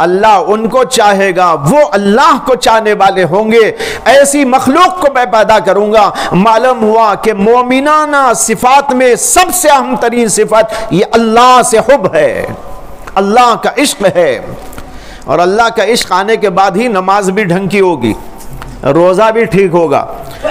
اللہ ان کو چاہے گا، وہ اللہ کو چاہنے والے ہوں گے۔ ایسی مخلوق کو میں پیدا کروں گا۔ معلوم ہوا کہ مومنانہ صفات میں سب سے اہم ترین صفت یہ اللہ سے حب ہے، اللہ کا عشق ہے، اور اللہ کا عشق آنے کے بعد ہی نماز بھی ڈھنگ کی ہوگی، روزہ بھی ٹھیک ہوگا،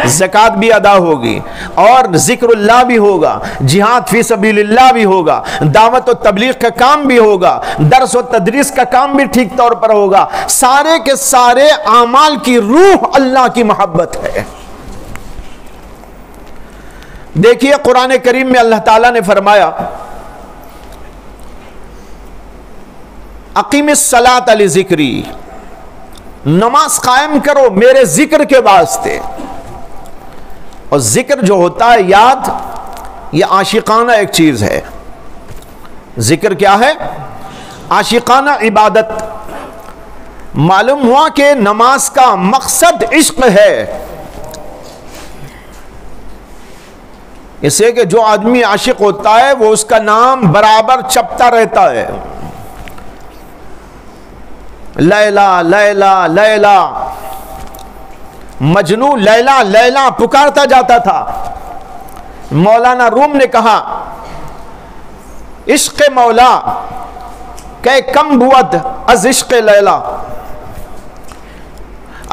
زکوٰۃ بھی ادا ہوگی، اور ذکر اللہ بھی ہوگا، جہاد فی سبیل اللہ بھی ہوگا، دعوت و تبلیغ کا کام بھی ہوگا، درس و تدریس کا کام بھی ٹھیک طور پر ہوگا۔ سارے کے سارے اعمال کی روح اللہ کی محبت ہے۔ دیکھیے قرآن کریم میں اللہ تعالیٰ نے فرمایا اقیم الصلاۃ لذکری، نماز قائم کرو میرے ذکر کے واسطے۔ اور ذکر جو ہوتا ہے یاد، یہ عاشقانہ ایک چیز ہے۔ ذکر کیا ہے؟ عاشقانہ عبادت. معلوم ہوا کہ نماز کا مقصد عشق ہے. اس سے کہ جو آدمی عاشق ہوتا ہے وہ اس کا نام برابر چپتا رہتا ہے. لیلا لیلا لیلا، مجنو لیلا لیلا پکارتا جاتا تھا. مولانا روم نے کہا عشق مولا کہ کم بود از عشق لیلا.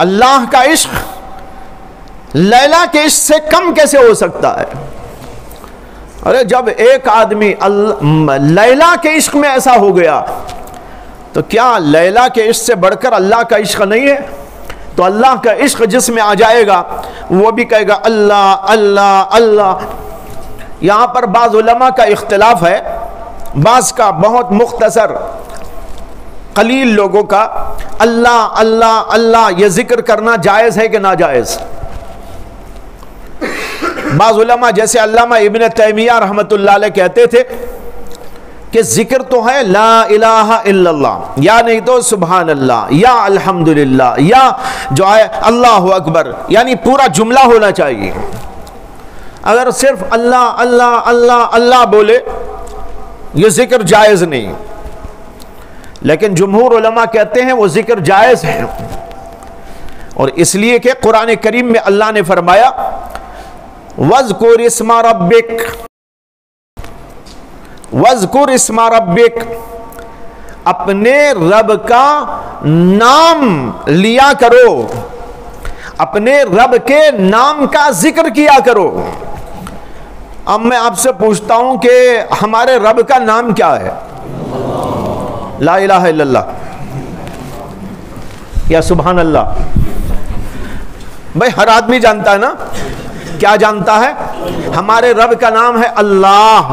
اللہ کا عشق لیلا کے عشق سے کم کیسے ہو سکتا ہے؟ ارے جب ایک آدمی لیلا کے عشق میں ایسا ہو گیا تو کیا لیلا کے عشق سے بڑھ کر اللہ کا عشق نہیں ہے؟ تو اللہ کا عشق جس میں آ جائے گا وہ بھی کہے گا اللہ اللہ اللہ. یہاں پر بعض علماء کا اختلاف ہے، بعض کا بہت مختصر قلیل لوگوں کا اللہ اللہ اللہ یہ ذکر کرنا جائز ہے کہ ناجائز. بعض علماء جیسے علامہ ابن تیمیہ رحمت اللہ علیہ کہتے تھے کہ ذکر تو ہے لا الہ الا اللہ، یا نہیں تو سبحان اللہ یا الحمدللہ یا جو ہے اللہ اکبر، یعنی پورا جملہ ہونا چاہیے. اگر صرف اللہ اللہ اللہ اللہ بولے یہ ذکر جائز نہیں. لیکن جمہور علماء کہتے ہیں وہ ذکر جائز ہے، اور اس لیے کہ قرآن کریم میں اللہ نے فرمایا وَاذْكُرِ اسْمَ رَبِّكَ وَاذْكُرِ اسْمَ رَبِّكَ، اپنے رب کا نام لیا کرو، اپنے رب کے نام کا ذکر کیا کرو. اب میں آپ سے پوچھتا ہوں کہ ہمارے رب کا نام کیا ہے؟ لا الہ الا اللہ یا سبحان اللہ. بھائی ہر آدمی جانتا ہے نا، کیا جانتا ہے؟ ہمارے رب کا نام ہے اللہ،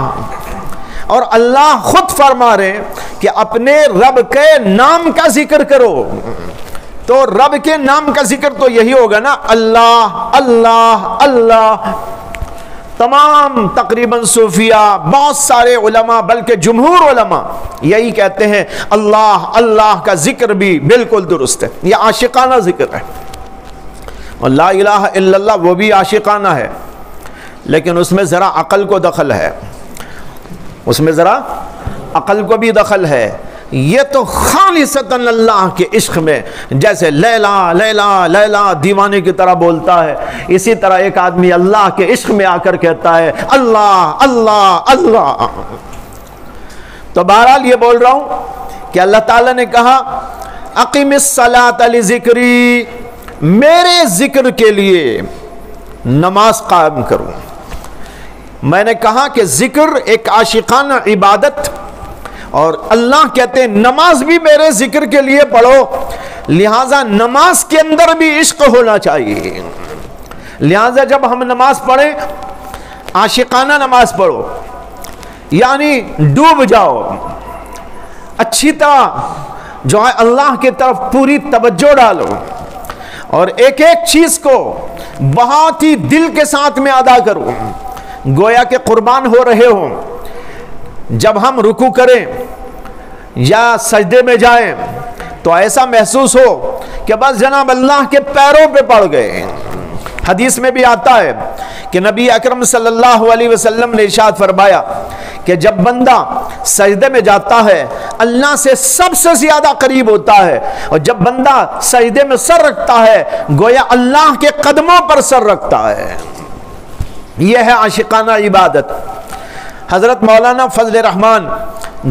اور اللہ خود فرما رہے کہ اپنے رب کے نام کا ذکر کرو. تو رب کے نام کا ذکر تو یہی ہوگا نا، اللہ اللہ اللہ. تمام تقریباً صوفیہ، بہت سارے علماء بلکہ جمہور علماء یہی کہتے ہیں اللہ اللہ کا ذکر بھی بالکل درست ہے، یہ عاشقانہ ذکر ہے. اور لا الہ الا اللہ وہ بھی عاشقانہ ہے، لیکن اس میں ذرا عقل کو دخل ہے، اس میں ذرا عقل کو بھی دخل ہے. یہ تو خالصتاً اللہ کے عشق میں، جیسے لیلا لیلا لیلا دیوانے کی طرح بولتا ہے، اسی طرح ایک آدمی اللہ کے عشق میں آ کر کہتا ہے اللہ اللہ اللہ. تو بہرحال یہ بول رہا ہوں کہ اللہ تعالیٰ نے کہا اقیم الصلاۃ لذکری، میرے ذکر کے لیے نماز قائم کرو. میں نے کہا کہ ذکر ایک عاشقانہ عبادت، اور اللہ کہتے ہیں نماز بھی میرے ذکر کے لیے پڑھو، لہٰذا نماز کے اندر بھی عشق ہونا چاہیے. لہٰذا جب ہم نماز پڑھیں عاشقانہ نماز پڑھو، یعنی ڈوب جاؤ اچھی طرح، جو ہے اللہ کی طرف پوری توجہ ڈالو، اور ایک ایک چیز کو بہت ہی دل کے ساتھ میں ادا کرو، گویا کہ قربان ہو رہے ہو. جب ہم رکوع کریں یا سجدے میں جائیں تو ایسا محسوس ہو کہ بس جناب اللہ کے پیروں پہ پڑ گئے. حدیث میں بھی آتا ہے کہ نبی اکرم صلی اللہ علیہ وسلم نے ارشاد فرمایا کہ جب بندہ سجدے میں جاتا ہے اللہ سے سب سے زیادہ قریب ہوتا ہے، اور جب بندہ سجدے میں سر رکھتا ہے گویا اللہ کے قدموں پر سر رکھتا ہے. یہ ہے عاشقانہ عبادت. حضرت مولانا فضل الرحمان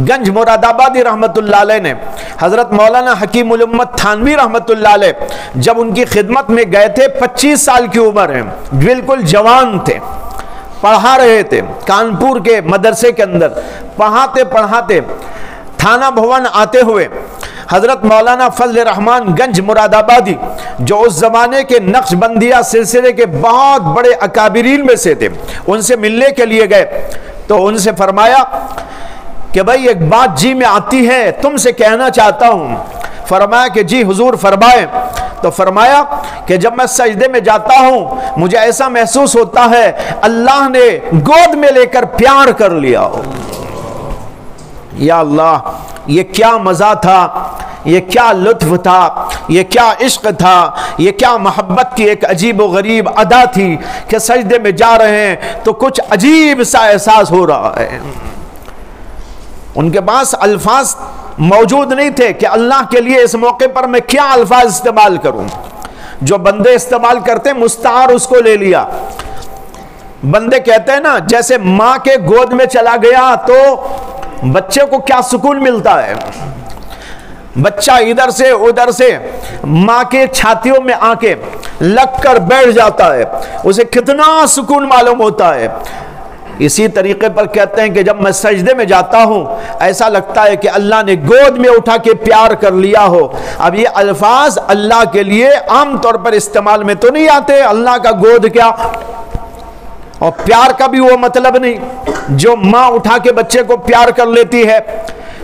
گنج مراد آبادی رحمت اللہ علیہ نے حضرت مولانا حکیم الامت تھانوی رحمت اللہ علیہ جب ان کی خدمت میں گئے تھے، 25 سال کی عمر ہے، بالکل جوان تھے، پڑھا رہے تھے کانپور کے مدرسے کے اندر، پڑھاتے پڑھاتے تھانہ بھون آتے ہوئے حضرت مولانا فضل الرحمان گنج مراد آبادی جو اس زمانے کے نقش بندیہ سلسلے کے بہت بڑے اکابرین میں سے تھے، ان سے ملنے کے لیے گئے تو ان سے فرمایا کہ بھائی ایک بات جی میں آتی ہے تم سے کہنا چاہتا ہوں. فرمایا کہ جی حضور فرمائیں. تو فرمایا کہ جب میں سجدے میں جاتا ہوں مجھے ایسا محسوس ہوتا ہے اللہ نے گود میں لے کر پیار کر لیا ہو. یا اللہ یہ کیا مزہ تھا، یہ کیا لطف تھا، یہ کیا عشق تھا، یہ کیا محبت کی ایک عجیب و غریب ادا تھی کہ سجدے میں جا رہے ہیں تو کچھ عجیب سا احساس ہو رہا ہے۔ ان کے پاس الفاظ موجود نہیں تھے کہ اللہ کے لیے اس موقع پر میں کیا الفاظ استعمال کروں۔ جو بندے استعمال کرتے مستعار اس کو لے لیا۔ بندے کہتے ہیں نا جیسے ماں کے گود میں چلا گیا تو بچے کو کیا سکون ملتا ہے، بچہ ادھر سے ادھر سے ماں کے چھاتیوں میں آ کے لگ کر بیٹھ جاتا ہے، اسے کتنا سکون معلوم ہوتا ہے۔ اسی طریقے پر کہتے ہیں کہ جب میں سجدے میں جاتا ہوں ایسا لگتا ہے کہ اللہ نے گود میں اٹھا کے پیار کر لیا ہو۔ اب یہ الفاظ اللہ کے لیے عام طور پر استعمال میں تو نہیں آتے، اللہ کا گود کیا، اور پیار کا بھی وہ مطلب نہیں جو ماں اٹھا کے بچے کو پیار کر لیتی ہے۔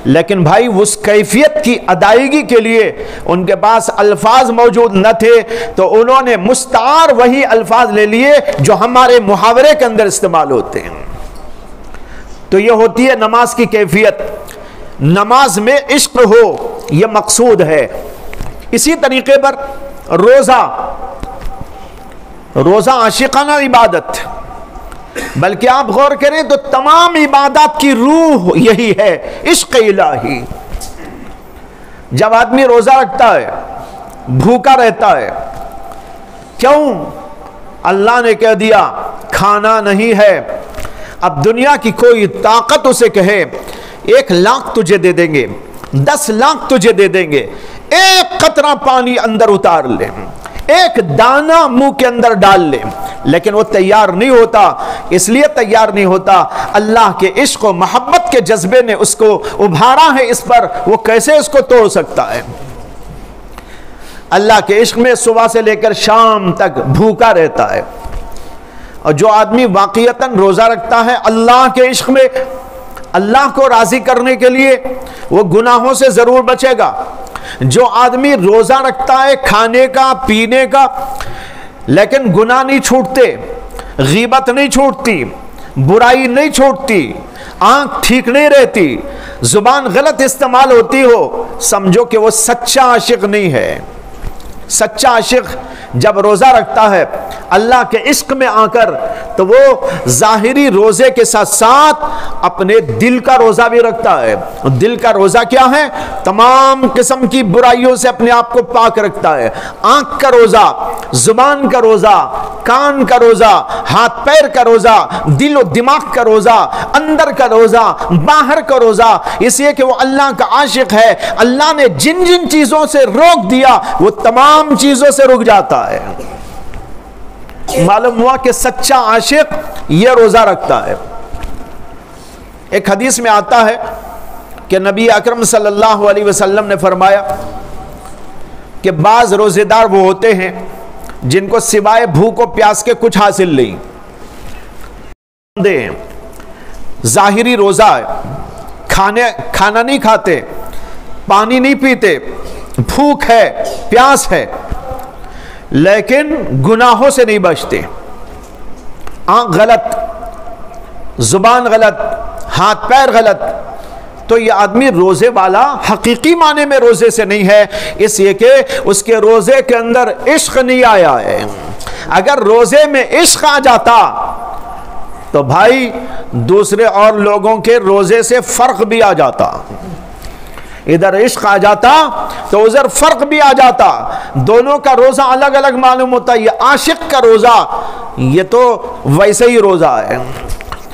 لیکن بھائی اس کیفیت کی ادائیگی کے لیے ان کے پاس الفاظ موجود نہ تھے تو انہوں نے مستعار وہی الفاظ لے لیے جو ہمارے محاورے کے اندر استعمال ہوتے ہیں۔ تو یہ ہوتی ہے نماز کی کیفیت، نماز میں عشق ہو یہ مقصود ہے۔ اسی طریقے پر روزہ عاشقانہ عبادت، بلکہ آپ غور کریں تو تمام عبادات کی روح یہی ہے، عشق الہی۔ جب آدمی روزہ رکھتا ہے بھوکا رہتا ہے، کیوں؟ اللہ نے کہہ دیا کھانا نہیں ہے۔ اب دنیا کی کوئی طاقت اسے کہے 1 لاکھ تجھے دے دیں گے، 10 لاکھ تجھے دے دیں گے، ایک قطرہ پانی اندر اتار لیں، ایک دانہ منہ کے اندر ڈال لیں، لیکن وہ تیار نہیں ہوتا۔ اس لیے تیار نہیں ہوتا اللہ کے عشق و محبت کے جذبے نے اس کو ابھارا ہے اس پر، وہ کیسے اس کو توڑ سکتا ہے؟ اللہ کے عشق میں صبح سے لے کر شام تک بھوکا رہتا ہے۔ اور جو آدمی واقعتاً روزہ رکھتا ہے اللہ کے عشق میں، اللہ کو راضی کرنے کے لیے، وہ گناہوں سے ضرور بچے گا۔ جو آدمی روزہ رکھتا ہے کھانے کا پینے کا لیکن گناہ نہیں چھوٹتے، غیبت نہیں چھوٹتی، برائی نہیں چھوٹتی، آنکھ ٹھیک نہیں رہتی، زبان غلط استعمال ہوتی ہو، سمجھو کہ وہ سچا عاشق نہیں ہے۔ سچا عاشق جب روزہ رکھتا ہے اللہ کے عشق میں آ کر تو وہ ظاہری روزے کے ساتھ ساتھ اپنے دل کا روزہ بھی رکھتا ہے۔ دل کا روزہ کیا ہے؟ تمام قسم کی برائیوں سے اپنے آپ کو پاک رکھتا ہے۔ آنکھ کا روزہ، زبان کا روزہ، کان کا روزہ، ہاتھ پیر کا روزہ، دل و دماغ کا روزہ، اندر کا روزہ، باہر کا روزہ، اس لیے کہ وہ اللہ کا عاشق ہے۔ اللہ نے جن جن چیزوں سے روک دیا وہ تمام چیزوں سے رک جاتا ہے۔ معلوم ہوا کہ سچا عاشق یہ روزہ رکھتا ہے۔ ایک حدیث میں آتا ہے کہ نبی اکرم صلی اللہ علیہ وسلم نے فرمایا کہ بعض روزے دار وہ ہوتے ہیں جن کو سوائے بھوک و پیاس کے کچھ حاصل نہیں، ظاہری روزہ ہے، کھانا نہیں کھاتے، پانی نہیں پیتے، بھوک ہے، پیاس ہے، لیکن گناہوں سے نہیں بچتے، آنکھ غلط، زبان غلط، ہاتھ پیر غلط، تو یہ آدمی روزے والا حقیقی معنی میں روزے سے نہیں ہے، اس لیے کہ اس کے روزے کے اندر عشق نہیں آیا ہے۔ اگر روزے میں عشق آ جاتا تو بھائی دوسرے اور لوگوں کے روزے سے فرق بھی آ جاتا، ادھر عشق آ جاتا تو ادھر فرق بھی آ جاتا، دونوں کا روزہ الگ الگ معلوم ہوتا۔ یہ عاشق کا روزہ یہ تو ویسے ہی روزہ ہے،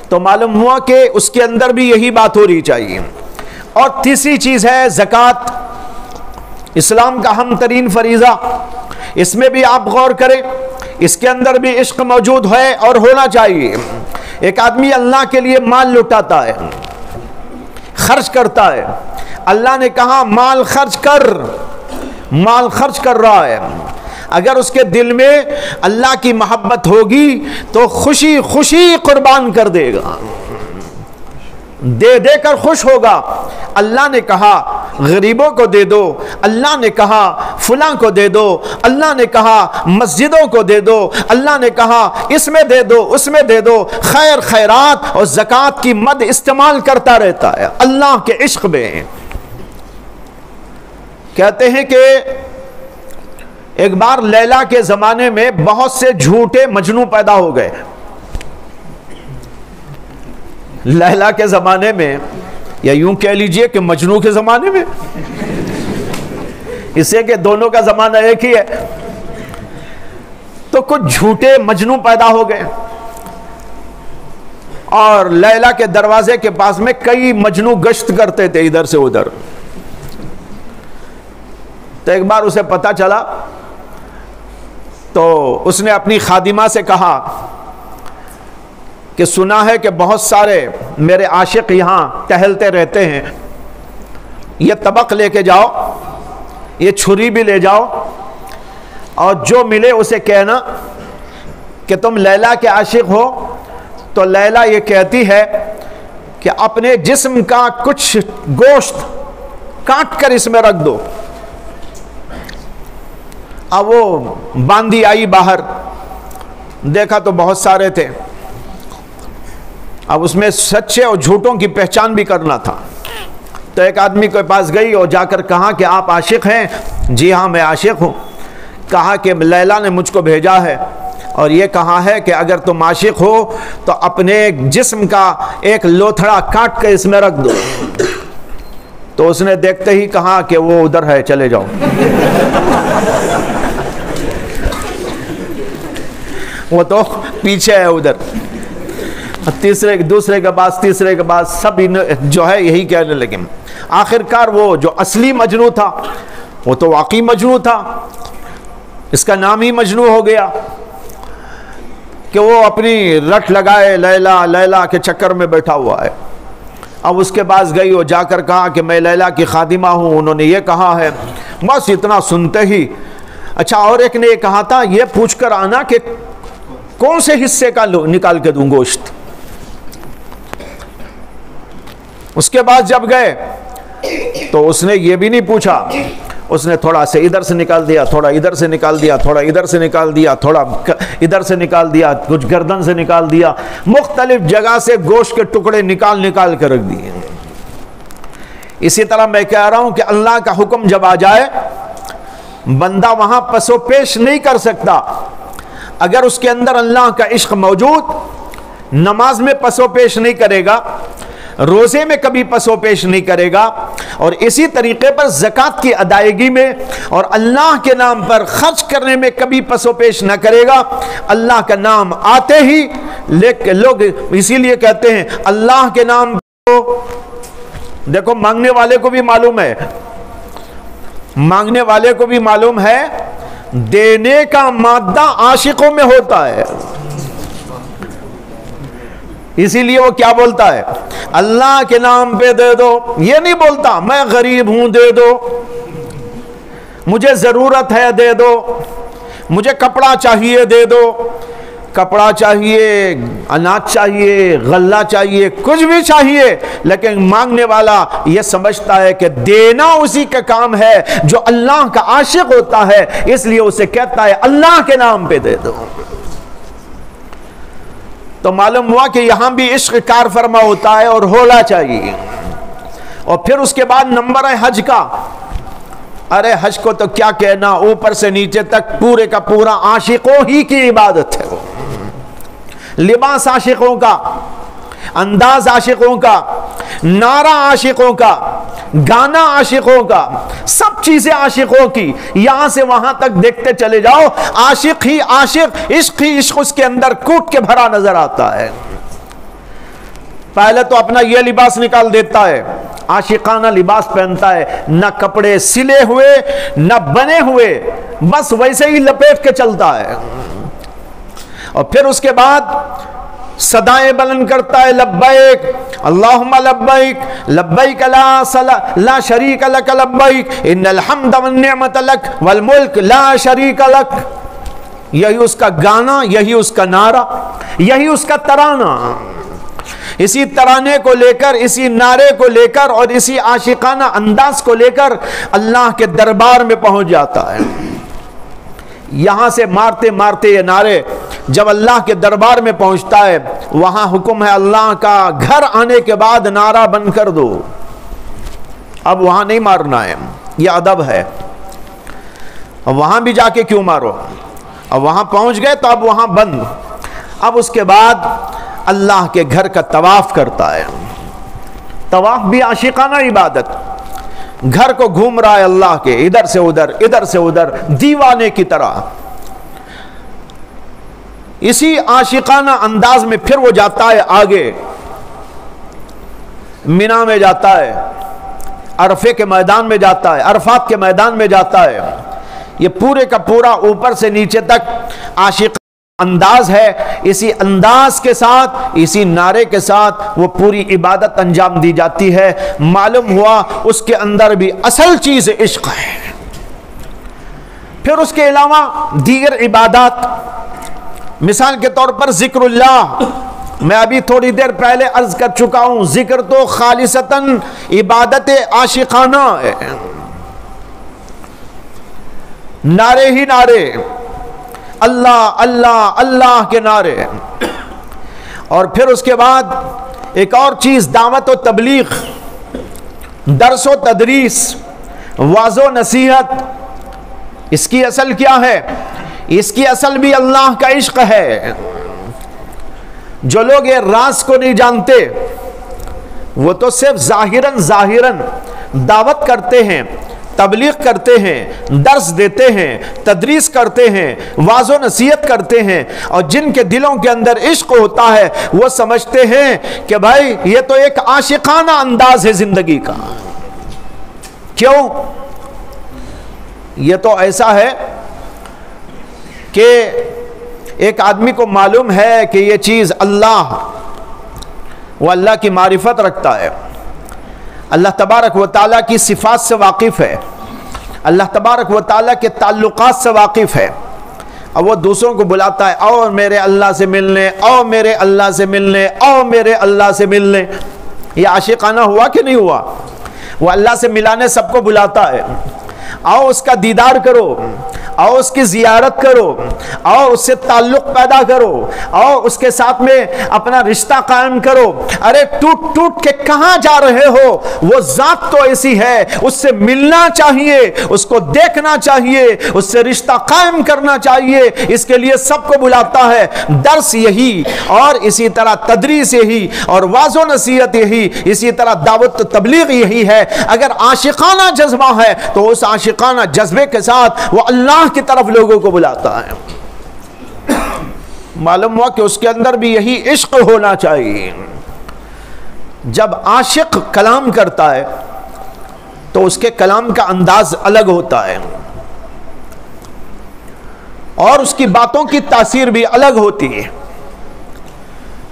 تو معلوم ہوا کہ اس کے اندر بھی یہی بات ہو رہی چاہیے۔ اور تیسری چیز ہے زکوٰۃ، اسلام کا اہم ترین فریضہ، اس میں بھی آپ غور کریں، اس کے اندر بھی عشق موجود ہے اور ہونا چاہیے۔ ایک آدمی اللہ کے لیے مال لٹاتا ہے، خرچ کرتا ہے، اللہ نے کہا مال خرچ کر، مال خرچ کر رہا ہے، اگر اس کے دل میں اللہ کی محبت ہوگی تو خوشی خوشی قربان کر دے گا، دے دے کر خوش ہوگا۔ اللہ نے کہا غریبوں کو دے دو، اللہ نے کہا فلاں کو دے دو، اللہ نے کہا مسجدوں کو دے دو، اللہ نے کہا اس میں دے دو اس میں دے دو، خیر خیرات اور زکوٰۃ کی مد استعمال کرتا رہتا ہے اللہ کے عشق میں۔ کہتے ہیں کہ ایک بار لیلا کے زمانے میں بہت سے جھوٹے مجنو پیدا ہو گئے۔ لیلا کے زمانے میں، یا یوں کہہ لیجئے کہ مجنو کے زمانے میں، اسے کہ دونوں کا زمانہ ایک ہی ہے، تو کچھ جھوٹے مجنو پیدا ہو گئے، اور لیلا کے دروازے کے پاس میں کئی مجنو گشت کرتے تھے ادھر سے ادھر۔ تو ایک بار اسے پتہ چلا تو اس نے اپنی خادمہ سے کہا کہ سنا ہے کہ بہت سارے میرے عاشق یہاں ٹہلتے رہتے ہیں، یہ طبق لے کے جاؤ، یہ چھری بھی لے جاؤ، اور جو ملے اسے کہنا کہ تم لیلا کے عاشق ہو۔ تو لیلا یہ کہتی ہے کہ اپنے جسم کا کچھ گوشت کاٹ کر اس میں رکھ دو۔ اب وہ باندھی آئی باہر، دیکھا تو بہت سارے تھے، اب اس میں سچے اور جھوٹوں کی پہچان بھی کرنا تھا۔ تو ایک آدمی کے پاس گئی اور جا کر کہا کہ آپ عاشق ہیں؟ جی ہاں میں عاشق ہوں۔ کہا کہ لیلا نے مجھ کو بھیجا ہے اور یہ کہا ہے کہ اگر تم عاشق ہو تو اپنے جسم کا ایک لوتھڑا کاٹ کے اس میں رکھ دو۔ تو اس نے دیکھتے ہی کہا کہ وہ ادھر ہے، چلے جاؤ۔ وہ تو پیچھے ہے ادھر۔ تیسرے دوسرے کے بعد تیسرے کے بعد سب جو ہے یہی کہنے لگے۔ آخرکار وہ جو اصلی مجنو تھا وہ تو واقعی مجنو تھا، اس کا نام ہی مجنو ہو گیا کہ وہ اپنی رٹ لگائے لیلا لیلا کے چکر میں بیٹھا ہوا ہے۔ اب اس کے پاس گئی اور جا کر کہا کہ میں لیلا کی خادمہ ہوں، انہوں نے یہ کہا ہے۔ بس اتنا سنتے ہی اچھا، اور ایک نے یہ کہا تھا یہ پوچھ کر آنا کہ کون سے حصے کا نکال کے دوں گوشت۔ اس کے بعد جب گئے تو اس نے یہ بھی نہیں پوچھا، اس نے تھوڑا سے ادھر سے نکال دیا، تھوڑا ادھر سے نکال دیا، تھوڑا ادھر سے نکال دیا، تھوڑا ادھر سے نکال دیا، کچھ گردن سے نکال دیا، مختلف جگہ سے گوشت کے ٹکڑے نکال نکال کے رکھ دیے۔ اسی طرح میں کہہ رہا ہوں کہ اللہ کا حکم جب آ جائے بندہ وہاں پس و پیش نہیں کر سکتا۔ اگر اس کے اندر اللہ کا عشق موجود، نماز میں پس و پیش نہیں کرے گا، روزے میں کبھی پس و پیش نہیں کرے گا، اور اسی طریقے پر زکوٰۃ کی ادائیگی میں اور اللہ کے نام پر خرچ کرنے میں کبھی پس و پیش نہ کرے گا، اللہ کا نام آتے ہی لوگ اسی لیے کہتے ہیں اللہ کے نام کو دیکھو، مانگنے والے کو بھی معلوم ہے، مانگنے والے کو بھی معلوم ہے دینے کا مادہ عاشقوں میں ہوتا ہے، اسی لیے وہ کیا بولتا ہے؟ اللہ کے نام پہ دے دو۔ یہ نہیں بولتا میں غریب ہوں دے دو، مجھے ضرورت ہے دے دو، مجھے کپڑا چاہیے دے دو۔ کپڑا چاہیے، اناج چاہیے، غلہ چاہیے، کچھ بھی چاہیے، لیکن مانگنے والا یہ سمجھتا ہے کہ دینا اسی کا کام ہے جو اللہ کا عاشق ہوتا ہے، اس لیے اسے کہتا ہے اللہ کے نام پہ دے دو۔ تو معلوم ہوا کہ یہاں بھی عشق کار فرما ہوتا ہے اور ہونا چاہیے۔ اور پھر اس کے بعد نمبر ہے حج کا۔ ارے حج کو تو کیا کہنا، اوپر سے نیچے تک پورے کا پورا عاشقوں ہی کی عبادت ہے۔ وہ لباس عاشقوں کا، انداز عاشقوں کا، نعرہ عاشقوں کا، گانا عاشقوں کا، سب چیزیں عاشقوں کی، یہاں سے وہاں تک دیکھتے چلے جاؤ، عاشق ہی عاشق، عشق ہی عشق اس کے اندر کوٹ کے بھرا نظر آتا ہے۔ پہلے تو اپنا یہ لباس نکال دیتا ہے، عاشقانہ لباس پہنتا ہے، نہ کپڑے سلے ہوئے نہ بنے ہوئے، بس ویسے ہی لپیٹ کے چلتا ہے۔ اور پھر اس کے بعد صدائیں بلند کرتا ہے، لبیک اللہم لبیک لبیک لا شریک لک لبیک ان الحمد والنعمت لک والملک لا شریک لک۔ یہی اس کا گانا، یہی اس کا نعرہ، یہی اس کا ترانہ۔ اسی ترانے کو لے کر، اسی نعرے کو لے کر اور اسی عاشقانہ انداز کو لے کر اللہ کے دربار میں پہنچ جاتا ہے۔ یہاں سے مارتے مارتے یہ نعرے جب اللہ کے دربار میں پہنچتا ہے، وہاں حکم ہے اللہ کا، گھر آنے کے بعد نعرہ بند کر دو، اب وہاں نہیں مارنا ہے، یہ ادب ہے۔ اب وہاں بھی جا کے کیوں مارو، اب وہاں پہنچ گئے تو اب وہاں بند۔ اب اس کے بعد اللہ کے گھر کا طواف کرتا ہے، طواف بھی عاشقانہ عبادت، گھر کو گھوم رہا ہے اللہ کے، ادھر سے ادھر ادھر سے ادھر، دیوانے کی طرح۔ اسی عاشقانہ انداز میں پھر وہ جاتا ہے آگے، مینا میں جاتا ہے، عرفے کے میدان میں جاتا ہے، عرفات کے میدان میں جاتا ہے۔ یہ پورے کا پورا اوپر سے نیچے تک عاشق انداز ہے۔ اسی انداز کے ساتھ، اسی نعرے کے ساتھ وہ پوری عبادت انجام دی جاتی ہے۔ معلوم ہوا اس کے اندر بھی اصل چیز عشق ہے۔ پھر اس کے علاوہ دیگر عبادات، مثال کے طور پر ذکر اللہ، میں ابھی تھوڑی دیر پہلے عرض کر چکا ہوں، ذکر تو خالصتاً عبادت عاشقانہ ہے، نعرے ہی نعرے، اللہ اللہ اللہ کے نعرے۔ اور پھر اس کے بعد ایک اور چیز، دعوت و تبلیغ، درس و تدریس، واعظ و نصیحت۔ اس کی اصل کیا ہے؟ اس کی اصل بھی اللہ کا عشق ہے۔ جو لوگ یہ راز کو نہیں جانتے وہ تو صرف ظاہراً دعوت کرتے ہیں، تبلیغ کرتے ہیں، درس دیتے ہیں، تدریس کرتے ہیں، واعظ و نصیحت کرتے ہیں، اور جن کے دلوں کے اندر عشق ہوتا ہے وہ سمجھتے ہیں کہ بھائی یہ تو ایک عاشقانہ انداز ہے زندگی کا۔ کیوں؟ یہ تو ایسا ہے کہ ایک آدمی کو معلوم ہے کہ یہ چیز اللہ، وہ اللہ کی معرفت رکھتا ہے، اللہ تبارک و تعالیٰ کی صفات سے واقف ہے، اللہ تبارک و تعالیٰ کے تعلقات سے واقف ہے، اب وہ دوسروں کو بلاتا ہے، آؤ میرے اللہ سے ملنے، آؤ میرے اللہ سے ملنے، آؤ میرے اللہ سے ملنے۔ یہ عاشقانہ ہوا کہ نہیں ہوا؟ وہ اللہ سے ملانے سب کو بلاتا ہے، آؤ اس کا دیدار کرو، آؤ اس کی زیارت کرو، آؤ اس سے تعلق پیدا کرو، آؤ اس کے ساتھ میں اپنا رشتہ قائم کرو۔ ارے ٹوٹ ٹوٹ کے کہاں جا رہے ہو؟ وہ ذات تو ایسی ہے، اس سے ملنا چاہیے، اس کو دیکھنا چاہیے، اس سے رشتہ قائم کرنا چاہیے، اس کے لیے سب کو بلاتا ہے۔ درس یہی، اور اسی طرح تدریس یہی، اور واعظ و نصیحت یہی، اسی طرح دعوت و تبلیغ یہی ہے۔ اگر عاشقانہ جذبہ ہے تو اس عاشقانہ جذبے کے ساتھ وہ اللہ کی طرف لوگوں کو بلاتا ہے۔ معلوم ہوا کہ اس کے اندر بھی یہی عشق ہونا چاہیے۔ جب عاشق کلام کرتا ہے تو اس کے کلام کا انداز الگ ہوتا ہے، اور اس کی باتوں کی تاثیر بھی الگ ہوتی ہے۔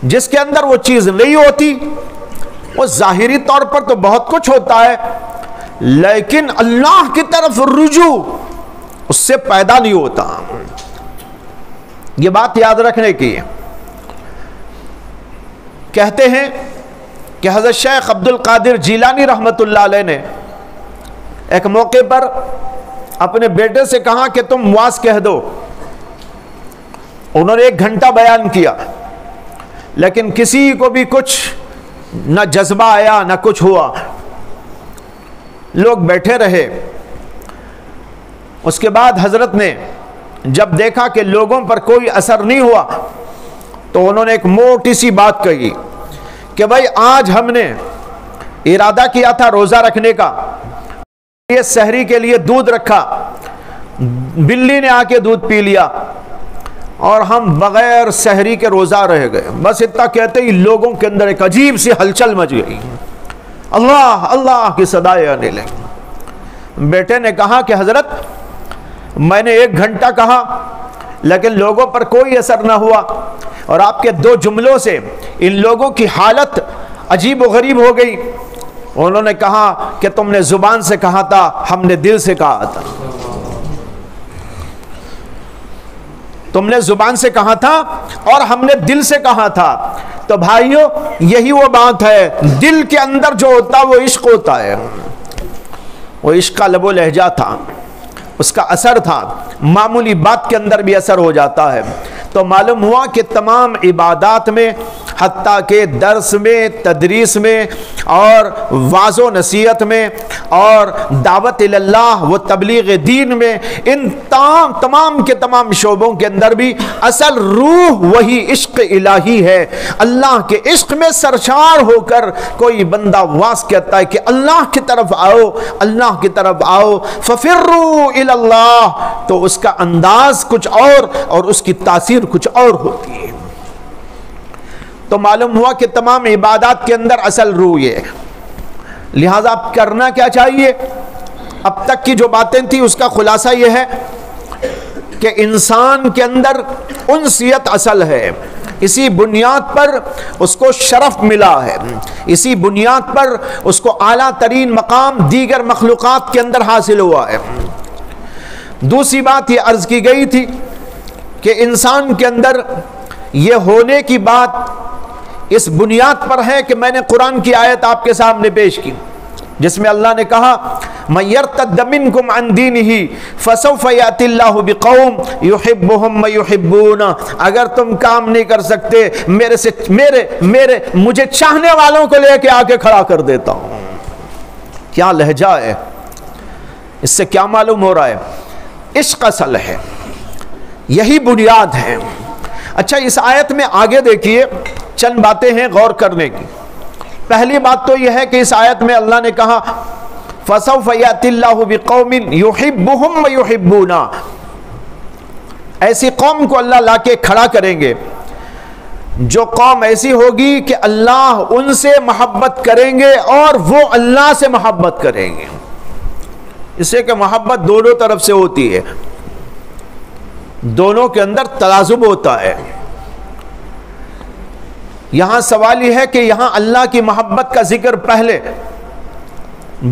جس کے اندر وہ چیز نہیں ہوتی، وہ ظاہری طور پر تو بہت کچھ ہوتا ہے، لیکن اللہ کی طرف رجوع اس سے پیدا نہیں ہوتا۔ یہ بات یاد رکھنے کی ہے۔ کہتے ہیں کہ حضرت شیخ عبد القادر جیلانی رحمت اللہ علیہ نے ایک موقع پر اپنے بیٹے سے کہا کہ تم واعظ کہہ دو۔ انہوں نے 1 گھنٹہ بیان کیا، لیکن کسی کو بھی کچھ نہ جذبہ آیا نہ کچھ ہوا، لوگ بیٹھے رہے۔ اس کے بعد حضرت نے جب دیکھا کہ لوگوں پر کوئی اثر نہیں ہوا تو انہوں نے ایک موٹی سی بات کہی کہ بھائی آج ہم نے ارادہ کیا تھا روزہ رکھنے کا، یہ سحری کے لیے دودھ رکھا، بلی نے آ کے دودھ پی لیا اور ہم بغیر سحری کے روزہ رہ گئے۔ بس اتنا کہتے ہی لوگوں کے اندر ایک عجیب سی ہلچل مچ گئی، اللہ اللہ کی صدائیں آنے لگی۔ بیٹے نے کہا کہ حضرت میں نے 1 گھنٹہ کہا لیکن لوگوں پر کوئی اثر نہ ہوا، اور آپ کے 2 جملوں سے ان لوگوں کی حالت عجیب و غریب ہو گئی۔ انہوں نے کہا کہ تم نے زبان سے کہا تھا، ہم نے دل سے کہا تھا۔ تم نے زبان سے کہا تھا اور ہم نے دل سے کہا تھا۔ تو بھائیو یہی وہ بات ہے، دل کے اندر جو ہوتا ہے وہ عشق ہوتا ہے، وہ عشق کا لب و لہجہ تھا، اس کا اثر تھا، معمولی بات کے اندر بھی اثر ہو جاتا ہے۔ تو معلوم ہوا کہ تمام عبادات میں، حتیٰ کہ درس میں، تدریس میں اور واعظ و نصیحت میں اور دعوت اللہ و تبلیغ دین میں، ان تمام کے تمام شعبوں کے اندر بھی اصل روح وہی عشق الہی ہے۔ اللہ کے عشق میں سرشار ہو کر کوئی بندہ واس کہتا ہے کہ اللہ کی طرف آؤ، اللہ کی طرف آؤ، ففروا الی اللہ، تو اس کا انداز کچھ اور اس کی تاثیر کچھ اور ہوتی ہے۔ تو معلوم ہوا کہ تمام عبادات کے اندر اصل روح یہ ہے۔ لہذا اب کرنا کیا چاہیے؟ اب تک کی جو باتیں تھیں اس کا خلاصہ یہ ہے کہ انسان کے اندر انسیت اصل ہے، اسی بنیاد پر اس کو شرف ملا ہے، اسی بنیاد پر اس کو اعلیٰ ترین مقام دیگر مخلوقات کے اندر حاصل ہوا ہے۔ دوسری بات یہ عرض کی گئی تھی کہ انسان کے اندر یہ ہونے کی بات اس بنیاد پر ہے کہ میں نے قرآن کی آیت آپ کے سامنے پیش کی، جس میں اللہ نے کہا مَن يَرْتَدَّ مِنْكُمْ عَنْ دِينِهِ فَسَوْفَ يَأْتِ اللَّهُ بِقَوْمٍ يُحِبُّهُمْ وَيُحِبُّونَهُ۔ اگر تم کام نہیں کر سکتے مجھے چاہنے والوں کو لے کے آ کے کھڑا کر دیتا ہوں۔ کیا لہجہ ہے، اس سے کیا معلوم ہو رہا ہے؟ عشق اصل ہے، یہی بنیاد ہے۔ اچھا اس آیت میں آگے دیکھیے چند باتیں ہیں غور کرنے کی۔ پہلی بات تو یہ ہے کہ اس آیت میں اللہ نے کہا فَسَوْفَ يَأْتِ اللَّهُ بِقَوْمٍ يُحِبُّهُمْ وَيُحِبُّونَهُ، ایسی قوم کو اللہ لا کے کھڑا کریں گے جو قوم ایسی ہوگی کہ اللہ ان سے محبت کریں گے اور وہ اللہ سے محبت کریں گے۔ اس سے کہ محبت دونوں طرف سے ہوتی ہے، دونوں کے اندر تلازم ہوتا ہے۔ یہاں سوال یہ ہے کہ یہاں اللہ کی محبت کا ذکر پہلے،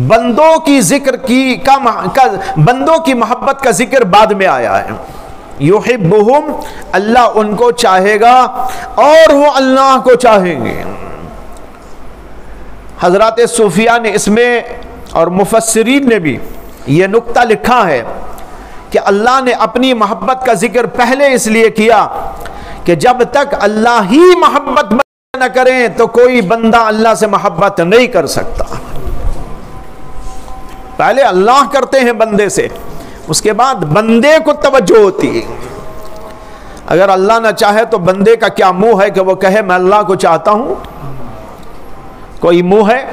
بندوں کی محبت کا ذکر بعد میں آیا ہے۔ یحبہم، اللہ ان کو چاہے گا اور وہ اللہ کو چاہیں گے۔ حضرات صوفیہ نے اس میں اور مفسرین نے بھی یہ نقطہ لکھا ہے کہ اللہ نے اپنی محبت کا ذکر پہلے اس لیے کیا کہ جب تک اللہ ہی محبت نہ کریں تو کوئی بندہ اللہ سے محبت نہیں کر سکتا۔ پہلے اللہ کرتے ہیں بندے سے، اس کے بعد بندے کو توجہ ہوتی ہے۔ اگر اللہ نہ چاہے تو بندے کا کیا منہ ہے کہ وہ کہے میں اللہ کو چاہتا ہوں؟ کوئی منہ ہے؟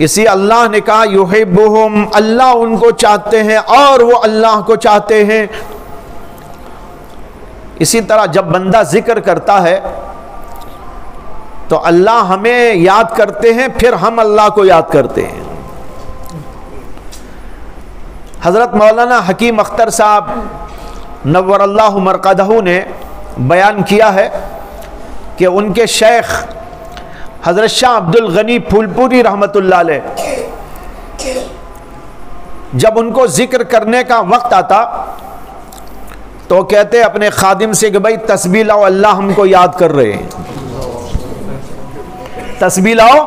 اسی اللہ نے کہا یحبہم، اللہ ان کو چاہتے ہیں اور وہ اللہ کو چاہتے ہیں۔ اسی طرح جب بندہ ذکر کرتا ہے تو اللہ ہمیں یاد کرتے ہیں، پھر ہم اللہ کو یاد کرتے ہیں۔ حضرت مولانا حکیم اختر صاحب نور اللہ مرقدہ نے بیان کیا ہے کہ ان کے شیخ حضرت شاہ عبد الغنی پھولپوری رحمۃ اللہ علیہ جب ان کو ذکر کرنے کا وقت آتا تو کہتے اپنے خادم سے کہ بھائی تسبیح لاؤ، اللہ ہم کو یاد کر رہے ہیں، تسبیح لاؤ،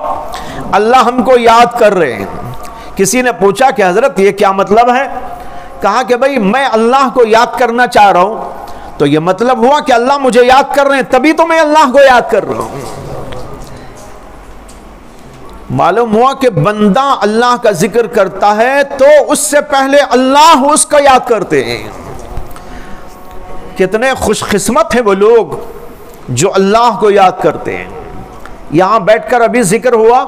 اللہ ہم کو یاد کر رہے ہیں۔ کسی نے پوچھا کہ حضرت یہ کیا مطلب ہے؟ کہا کہ بھائی میں اللہ کو یاد کرنا چاہ رہا ہوں تو یہ مطلب ہوا کہ اللہ مجھے یاد کر رہے ہیں، تبھی تو میں اللہ کو یاد کر رہا ہوں۔ معلوم ہوا کہ بندہ اللہ کا ذکر کرتا ہے تو اس سے پہلے اللہ اس کا یاد کرتے ہیں۔ کتنے خوش قسمت ہیں وہ لوگ جو اللہ کو یاد کرتے ہیں۔ یہاں بیٹھ کر ابھی ذکر ہوا،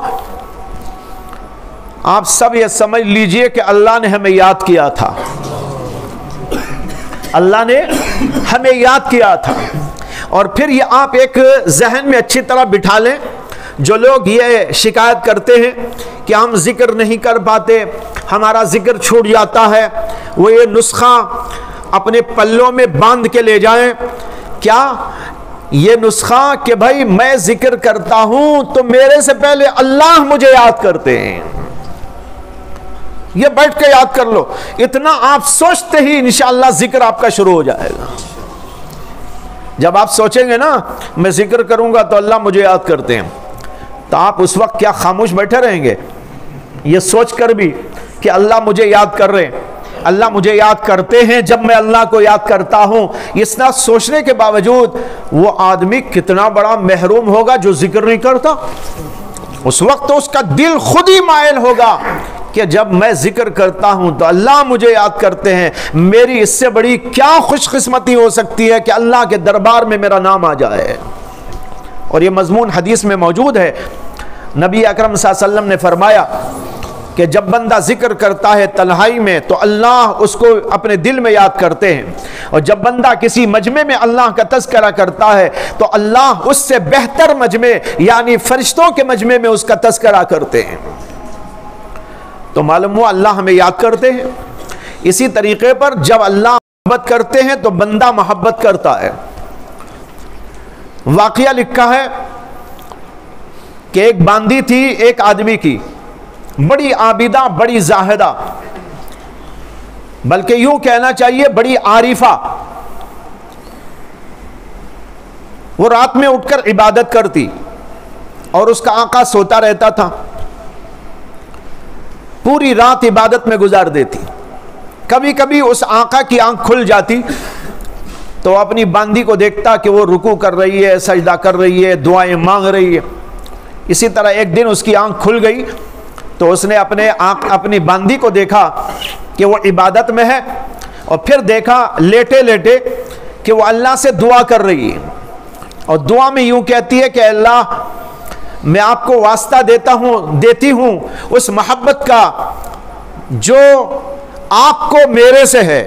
آپ سب یہ سمجھ لیجئے کہ اللہ نے ہمیں یاد کیا تھا، اللہ نے ہمیں یاد کیا تھا۔ اور پھر یہ آپ ایک ذہن میں اچھی طرح بٹھا لیں، جو لوگ یہ شکایت کرتے ہیں کہ ہم ذکر نہیں کر پاتے، ہمارا ذکر چھوٹ جاتا ہے، وہ یہ نسخہ اپنے پلوں میں باندھ کے لے جائیں۔ کیا یہ نسخہ کہ بھائی میں ذکر کرتا ہوں تو میرے سے پہلے اللہ مجھے یاد کرتے ہیں، یہ بیٹھ کے یاد کر لو، اتنا آپ سوچتے ہی انشاءاللہ ذکر آپ کا شروع ہو جائے گا۔ جب آپ سوچیں گے نا میں ذکر کروں گا تو اللہ مجھے یاد کرتے ہیں، تو آپ اس وقت کیا خاموش بیٹھے رہیں گے یہ سوچ کر بھی کہ اللہ مجھے یاد کر رہے ہیں، اللہ مجھے یاد کرتے ہیں جب میں اللہ کو یاد کرتا ہوں؟ اس طرح سوچنے کے باوجود وہ آدمی کتنا بڑا محروم ہوگا جو ذکر نہیں کرتا۔ اس وقت تو اس کا دل خود ہی مائل ہوگا کہ جب میں ذکر کرتا ہوں تو اللہ مجھے یاد کرتے ہیں، میری اس سے بڑی کیا خوش قسمتی ہو سکتی ہے کہ اللہ کے دربار میں میرا نام آ جائے۔ اور یہ مضمون حدیث میں موجود ہے، نبی اکرم صلی اللہ علیہ وسلم نے فرمایا کہ جب بندہ ذکر کرتا ہے تنہائی میں تو اللہ اس کو اپنے دل میں یاد کرتے ہیں، اور جب بندہ کسی مجمع میں اللہ کا تذکرہ کرتا ہے تو اللہ اس سے بہتر مجمع یعنی فرشتوں کے مجمع میں اس کا تذکرہ کرتے ہیں۔ تو معلوم ہوا اللہ ہمیں یاد کرتے ہیں۔ اسی طریقے پر جب اللہ محبت کرتے ہیں تو بندہ محبت کرتا ہے۔ واقعہ لکھا ہے کہ ایک باندی تھی ایک آدمی کی، بڑی عابدہ، بڑی زاہدہ، بلکہ یوں کہنا چاہیے بڑی عارفہ۔ وہ رات میں اٹھ کر عبادت کرتی اور اس کا آقا سوتا رہتا تھا، پوری رات عبادت میں گزار دیتی۔ کبھی کبھی اس آقا کی آنکھ کھل جاتی تو اپنی باندی کو دیکھتا کہ وہ رکوع کر رہی ہے، سجدہ کر رہی ہے، دعائیں مانگ رہی ہے۔ اسی طرح ایک دن اس کی آنکھ کھل گئی تو اس نے اپنی باندی کو دیکھا کہ وہ عبادت میں ہے، اور پھر دیکھا لیٹے لیٹے کہ وہ اللہ سے دعا کر رہی ہے، اور دعا میں یوں کہتی ہے کہ اللہ میں آپ کو واسطہ دیتی ہوں اس محبت کا جو آپ کو میرے سے ہے۔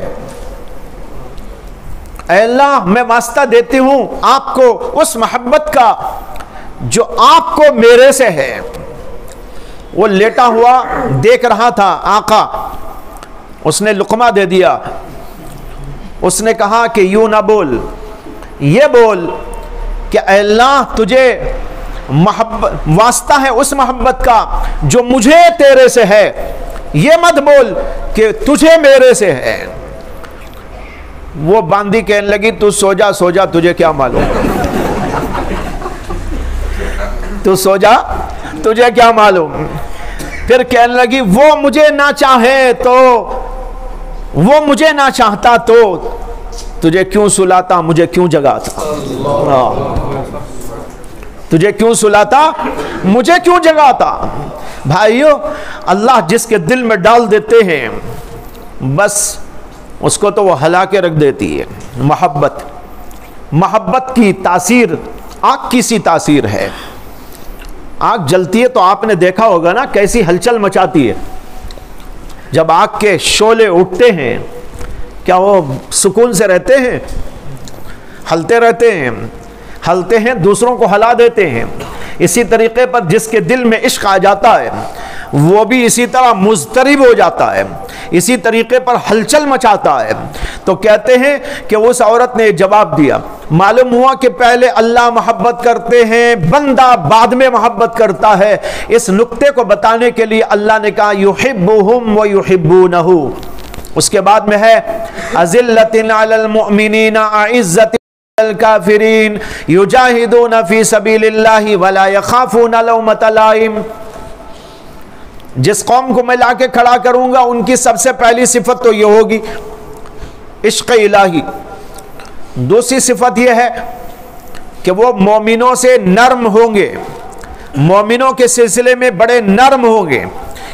اے اللہ میں واسطہ دیتی ہوں آپ کو اس محبت کا جو آپ کو میرے سے ہے۔ وہ لیٹا ہوا دیکھ رہا تھا آقا، اس نے لقمہ دے دیا، اس نے کہا کہ یوں نہ بول، یہ بول کہ اے اللہ تجھے محبت واسطہ ہے اس محبت کا جو مجھے تیرے سے ہے، یہ مت بول کہ تجھے میرے سے ہے۔ وہ باندی کہنے لگی تو سو جا سو جا، تجھے کیا معلوم، تو سو جا تجھے کیا معلوم۔ پھر کہنے لگی وہ مجھے نہ چاہے تو، وہ مجھے نہ چاہتا تو تجھے کیوں سلاتا، مجھے کیوں جگاتا، تجھے کیوں سلاتا، مجھے کیوں جگاتا۔ بھائیو اللہ جس کے دل میں ڈال دیتے ہیں بس اس کو تو وہ ہلا کے رکھ دیتی ہے۔ محبت کی تاثیر آگ کی سی تاثیر ہے۔ آگ جلتی ہے تو آپ نے دیکھا ہوگا نا کیسی ہلچل مچاتی ہے۔ جب آگ کے شعلے اٹھتے ہیں کیا وہ سکون سے رہتے ہیں؟ ہلتے رہتے ہیں، دوسروں کو ہلا دیتے ہیں۔ اسی طریقے پر جس کے دل میں عشق آ جاتا ہے وہ بھی اسی طرح مضطرب ہو جاتا ہے، اسی طریقے پر ہلچل مچاتا ہے۔ تو کہتے ہیں کہ اس عورت نے جواب دیا، معلوم ہوا کہ پہلے اللہ محبت کرتے ہیں، بندہ بعد میں محبت کرتا ہے۔ اس نقطے کو بتانے کے لیے اللہ نے کہا یحبہم ویحبونہ، اس کے بعد میں ہے اذلۃ علی المؤمنین اعزۃ الکافرین یجاہدون فی سبیل اللہ ولا یخافون لومۃ لائم۔ جس قوم کو میں لا کے کھڑا کروں گا ان کی سب سے پہلی صفت تو یہ ہوگی عشق الہی۔ دوسری صفت یہ ہے کہ وہ مومنوں سے نرم ہوں گے، مومنوں کے سلسلے میں بڑے نرم ہوں گے،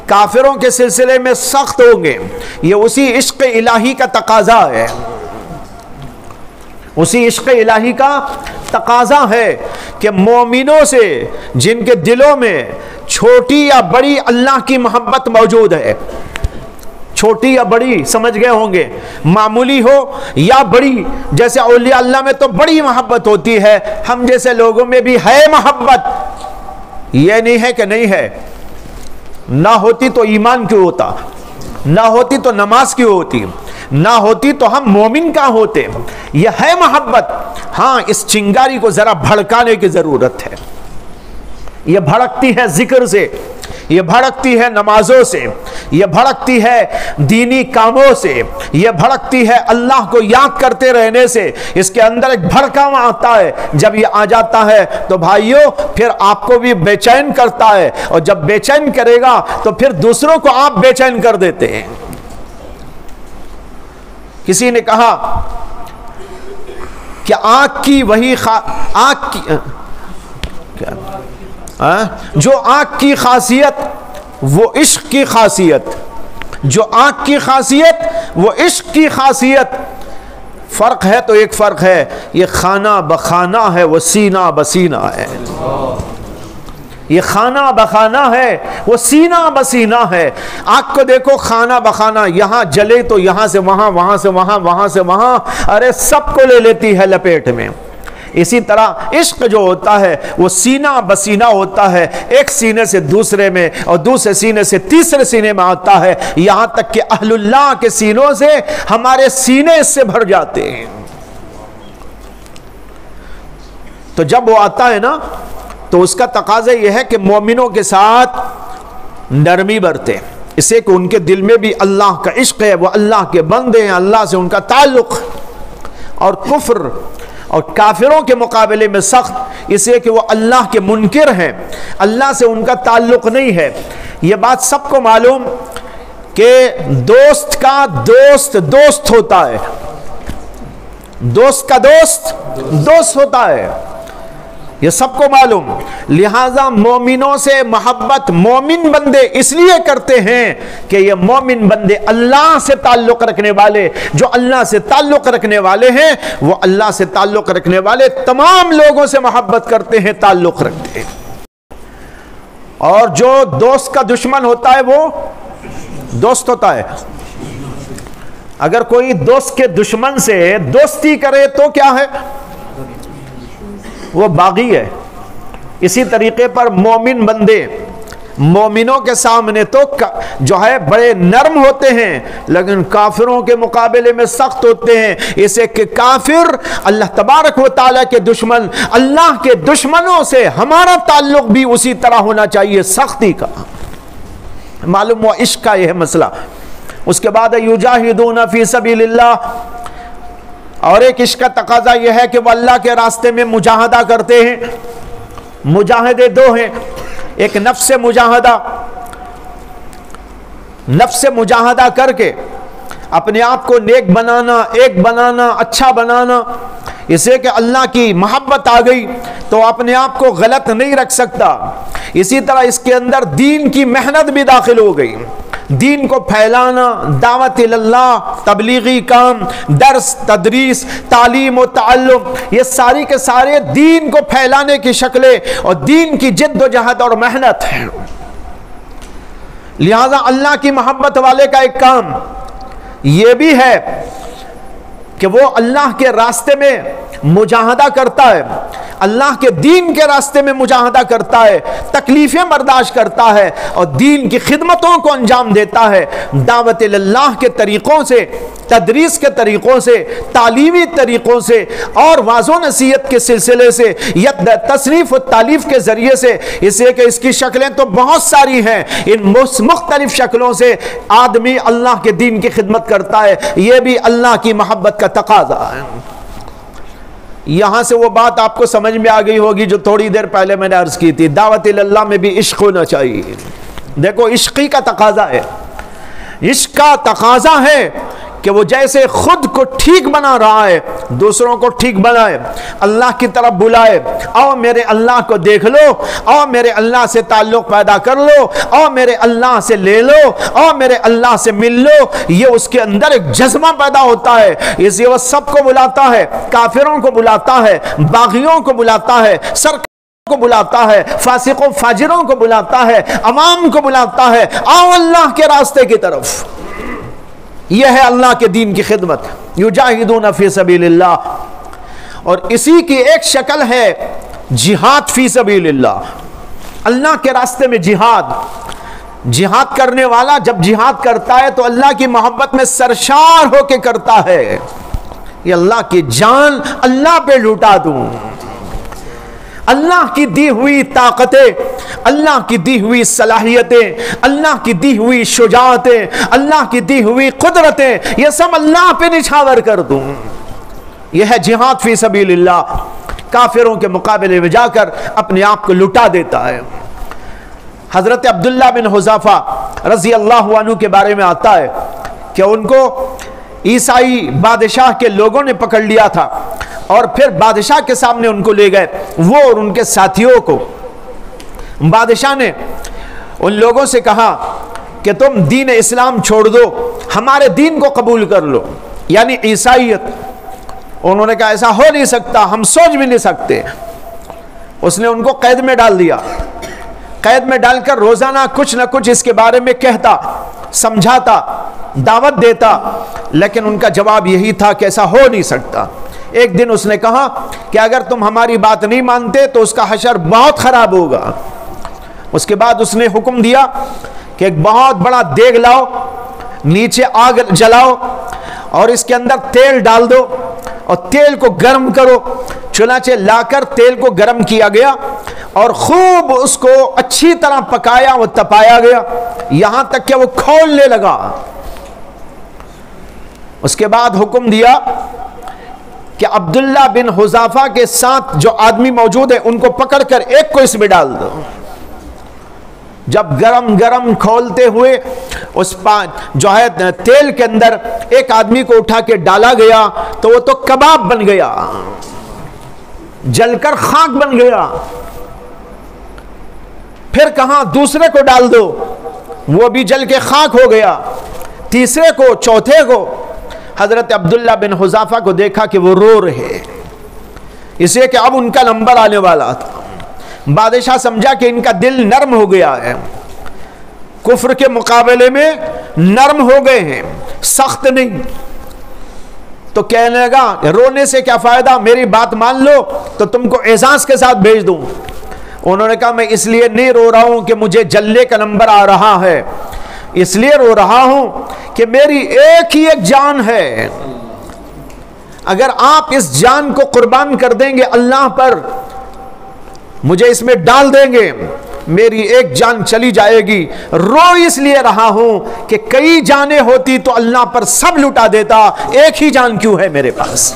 کافروں کے سلسلے میں سخت ہوں گے۔ یہ اسی عشق الہی کا تقاضا ہے، اسی عشق الہی کا تقاضا ہے کہ مومنوں سے جن کے دلوں میں چھوٹی یا بڑی اللہ کی محبت موجود ہے، چھوٹی یا بڑی سمجھ گئے ہوں گے، معمولی ہو یا بڑی، جیسے اولیاء اللہ میں تو بڑی محبت ہوتی ہے، ہم جیسے لوگوں میں بھی ہے محبت، یہ نہیں ہے کہ نہیں ہے۔ نہ ہوتی تو ایمان کیوں ہوتا، نہ ہوتی تو نماز کیوں ہوتی، نہ ہوتی تو ہم مومن کا ہوتے۔ یہ ہے محبت، ہاں اس چنگاری کو ذرا بھڑکانے کی ضرورت ہے۔ یہ بھڑکتی ہے ذکر سے، یہ بھڑکتی ہے نمازوں سے، یہ بھڑکتی ہے دینی کاموں سے، یہ بھڑکتی ہے اللہ کو یاد کرتے رہنے سے۔ اس کے اندر ایک بھڑکاوا آتا ہے، جب یہ آ جاتا ہے تو بھائیوں پھر آپ کو بھی بے چین کرتا ہے، اور جب بے چین کرے گا تو پھر دوسروں کو آپ بے چین کر دیتے ہیں۔ کسی نے کہا کہ آنکھ کی وہی آنکھ کی جو آنکھ کی خاصیت وہ عشق کی خاصیت، جو آنکھ کی خاصیت وہ عشق کی خاصیت۔ فرق ہے تو ایک فرق ہے، یہ خانہ بخانہ ہے، وہ سینہ بسینہ ہے۔ یہ خانہ بخانہ ہے، وہ سینہ بسینہ ہے۔ آنکھ کو دیکھو خانہ بخانہ، یہاں جلے تو یہاں سے وہاں، وہاں سے وہاں، وہاں سے وہاں، ارے سب کو لے لیتی ہے لپیٹ میں۔ اسی طرح عشق جو ہوتا ہے وہ سینہ بسینہ ہوتا ہے، ایک سینے سے دوسرے میں اور دوسرے سینے سے تیسرے سینے میں آتا ہے، یہاں تک کہ اہل اللہ کے سینوں سے ہمارے سینے اس سے بھر جاتے ہیں۔ تو جب وہ آتا ہے نا تو اس کا تقاضا یہ ہے کہ مومنوں کے ساتھ نرمی برتے، اسے کہ ان کے دل میں بھی اللہ کا عشق ہے، وہ اللہ کے بندے ہیں، اللہ سے ان کا تعلق، اور کفر اور کافروں کے مقابلے میں سخت، اسے کہ وہ اللہ کے منکر ہیں، اللہ سے ان کا تعلق نہیں ہے۔ یہ بات سب کو معلوم کہ دوست کا دوست دوست ہوتا ہے، دوست کا دوست دوست ہوتا ہے، یہ سب کو معلوم۔ لہذا مومنوں سے محبت مومن بندے اس لیے کرتے ہیں کہ یہ مومن بندے اللہ سے تعلق رکھنے والے، جو اللہ سے تعلق رکھنے والے ہیں وہ اللہ سے تعلق رکھنے والے تمام لوگوں سے محبت کرتے ہیں، تعلق رکھتے ہیں۔ اور جو دوست کا دشمن ہوتا ہے وہ دوست ہوتا ہے۔ اگر کوئی دوست کے دشمن سے دوستی کرے تو کیا ہے؟ وہ باغی ہے۔ اسی طریقے پر مومن بندے مومنوں کے سامنے تو جو ہے بڑے نرم ہوتے ہیں، لیکن کافروں کے مقابلے میں سخت ہوتے ہیں، اسے کہ کافر اللہ تبارک و تعالیٰ کے دشمن، اللہ کے دشمنوں سے ہمارا تعلق بھی اسی طرح ہونا چاہیے، سختی کا۔ معلوم ہوا عشق کا یہ مسئلہ۔ اس کے بعد یجاہدون فی سبیل اللہ، اور ایک عشق کا تقاضا یہ ہے کہ وہ اللہ کے راستے میں مجاہدہ کرتے ہیں۔ مجاہدے دو ہیں، ایک نفس مجاہدہ، نفس مجاہدہ کر کے اپنے آپ کو نیک بنانا، ایک بنانا، اچھا بنانا، اسے کہ اللہ کی محبت آ گئی تو اپنے آپ کو غلط نہیں رکھ سکتا۔ اسی طرح اس کے اندر دین کی محنت بھی داخل ہو گئی، دین کو پھیلانا، دعوت اللہ، تبلیغی کام، درس، تدریس، تعلیم و تعلم، یہ ساری کے سارے دین کو پھیلانے کی شکلیں اور دین کی جد و جہد اور محنت ہے۔ لہذا اللہ کی محبت والے کا ایک کام یہ بھی ہے کہ وہ اللہ کے راستے میں مجاہدہ کرتا ہے، اللہ کے دین کے راستے میں مجاہدہ کرتا ہے، تکلیفیں برداشت کرتا ہے اور دین کی خدمتوں کو انجام دیتا ہے، دعوت اللہ کے طریقوں سے، تدریس کے طریقوں سے، تعلیمی طریقوں سے اور واعظ و نصیحت کے سلسلے سے یا تصنیف و تالیف کے ذریعے سے، اسے کہ اس کی شکلیں تو بہت ساری ہیں، ان مختلف شکلوں سے آدمی اللہ کے دین کی خدمت کرتا ہے۔ یہ بھی اللہ کی محبت کا تقاضا ہے۔ یہاں سے وہ بات آپ کو سمجھ میں آ گئی ہوگی جو تھوڑی دیر پہلے میں نے عرض کی تھی، دعوت اللہ میں بھی عشق ہونا چاہیے۔ دیکھو عشقی کا تقاضا ہے، عشق کا تقاضا ہے کہ وہ جیسے خود کو ٹھیک بنا رہا ہے دوسروں کو ٹھیک بنائے، اللہ کی طرف بلائے، آؤ میرے اللہ کو دیکھ لو، آؤ میرے اللہ سے تعلق پیدا کر لو، آؤ میرے اللہ سے لے لو، آؤ میرے اللہ سے مل لو۔ یہ اس کے اندر ایک جذبہ پیدا ہوتا ہے، اس لیے وہ سب کو بلاتا ہے، کافروں کو بلاتا ہے، باغیوں کو بلاتا ہے، کو بلاتا ہے، فاسقوں فاجروں کو بلاتا ہے، عوام کو بلاتا ہے، آؤ اللہ کے راستے کی طرف۔ یہ ہے اللہ کے دین کی خدمت، یجاہدون فی سبیل اللہ۔ اور اسی کی ایک شکل ہے جہاد فی سبیل اللہ، اللہ کے راستے میں جہاد۔ جہاد کرنے والا جب جہاد کرتا ہے تو اللہ کی محبت میں سرشار ہو کے کرتا ہے، یہ اللہ کی جان اللہ پہ لوٹا دوں، اللہ کی دی ہوئی طاقتیں اللہ کی دی ہوئی صلاحیتیں، اللہ کی دی ہوئی شجاعتیں، اللہ کی دی ہوئی قدرتیں، یہ سب اللہ پہ نچھاور کر دوں۔ یہ ہے جہاد فی سبیل اللہ، کافروں کے مقابلے میں جا کر اپنے آپ کو لٹا دیتا ہے۔ حضرت عبداللہ بن حذافہ رضی اللہ عنہ کے بارے میں آتا ہے کہ ان کو عیسائی بادشاہ کے لوگوں نے پکڑ لیا تھا اور پھر بادشاہ کے سامنے ان کو لے گئے، وہ اور ان کے ساتھیوں کو۔ بادشاہ نے ان لوگوں سے کہا کہ تم دین اسلام چھوڑ دو، ہمارے دین کو قبول کر لو، یعنی عیسائیت۔ انہوں نے کہا ایسا ہو نہیں سکتا، ہم سوچ بھی نہیں سکتے۔ اس نے ان کو قید میں ڈال دیا، قید میں ڈال کر روزانہ کچھ نہ کچھ اس کے بارے میں کہتا، سمجھاتا، دعوت دیتا، لیکن ان کا جواب یہی تھا کہ ایسا ہو نہیں سکتا۔ ایک دن اس نے کہا کہ اگر تم ہماری بات نہیں مانتے تو اس کا حشر بہت خراب ہوگا۔ اس کے بعد اس نے حکم دیا کہ ایک بہت بڑا دیگ لاؤ، نیچے آگ جلاؤ اور اس کے اندر تیل ڈال دو اور تیل کو گرم کرو۔ چنانچہ لا کر تیل کو گرم کیا گیا اور خوب اس کو اچھی طرح پکایا و تپایا گیا یہاں تک کہ وہ کھولنے لگا۔ اس کے بعد حکم دیا کہ عبداللہ بن حذافہ کے ساتھ جو آدمی موجود ہیں ان کو پکڑ کر ایک کو اس میں ڈال دو۔ جب گرم گرم کھولتے ہوئے اس جو ہے تیل کے اندر ایک آدمی کو اٹھا کے ڈالا گیا تو وہ تو کباب بن گیا، جل کر خاک بن گیا۔ پھر کہاں دوسرے کو ڈال دو، وہ بھی جل کے خاک ہو گیا۔ تیسرے کو، چوتھے کو۔ حضرت عبداللہ بن حذافہ کو دیکھا کہ وہ رو رہے، اس لیے کہ اب ان کا نمبر آنے والا تھا۔ بادشاہ سمجھا کہ ان کا دل نرم ہو گیا ہے، کفر کے مقابلے میں نرم ہو گئے ہیں، سخت نہیں۔ تو کہنے لگا رونے سے کیا فائدہ، میری بات مان لو تو تم کو اعزاز کے ساتھ بھیج دوں۔ انہوں نے کہا میں اس لیے نہیں رو رہا ہوں کہ مجھے جلنے کا نمبر آ رہا ہے، اس لیے رو رہا ہوں کہ میری ایک ہی ایک جان ہے، اگر آپ اس جان کو قربان کر دیں گے اللہ پر، مجھے اس میں ڈال دیں گے، میری ایک جان چلی جائے گی۔ رو اس لیے رہا ہوں کہ کئی جانیں ہوتی تو اللہ پر سب لٹا دیتا، ایک ہی جان کیوں ہے میرے پاس۔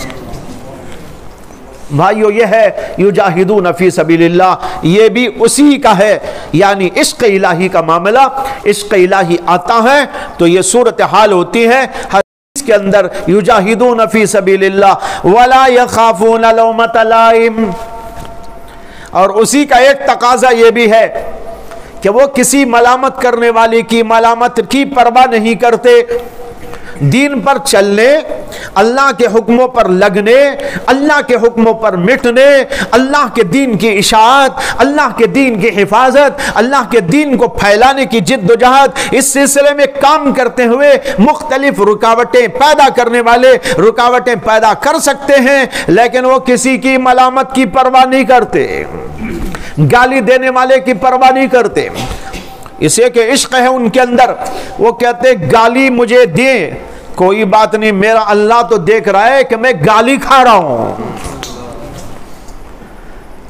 بھائیو یہ ہے یجاہدون فی سبیل اللہ، یہ بھی اسی کا ہے، یعنی عشق الہی کا معاملہ۔ عشق الہی آتا ہے تو یہ صورتحال ہوتی ہے حدیث کے اندر، یجاہدون فی سبیل اللہ ولا یخافون لومۃ لائم۔ اور اسی کا ایک تقاضا یہ بھی ہے کہ وہ کسی ملامت کرنے والے کی ملامت کی پرواہ نہیں کرتے، دین پر چلنے، اللہ کے حکموں پر لگنے، اللہ کے حکموں پر مٹنے، اللہ کے دین کی اشاعت، اللہ کے دین کی حفاظت، اللہ کے دین کو پھیلانے کی جد و جہد، اس سلسلے میں کام کرتے ہوئے مختلف رکاوٹیں پیدا کرنے والے رکاوٹیں پیدا کر سکتے ہیں، لیکن وہ کسی کی ملامت کی پرواہ نہیں کرتے، گالی دینے والے کی پرواہ نہیں کرتے۔ اسے کہ عشق ہے ان کے اندر، وہ کہتے گالی مجھے دیں کوئی بات نہیں، میرا اللہ تو دیکھ رہا ہے کہ میں گالی کھا رہا ہوں۔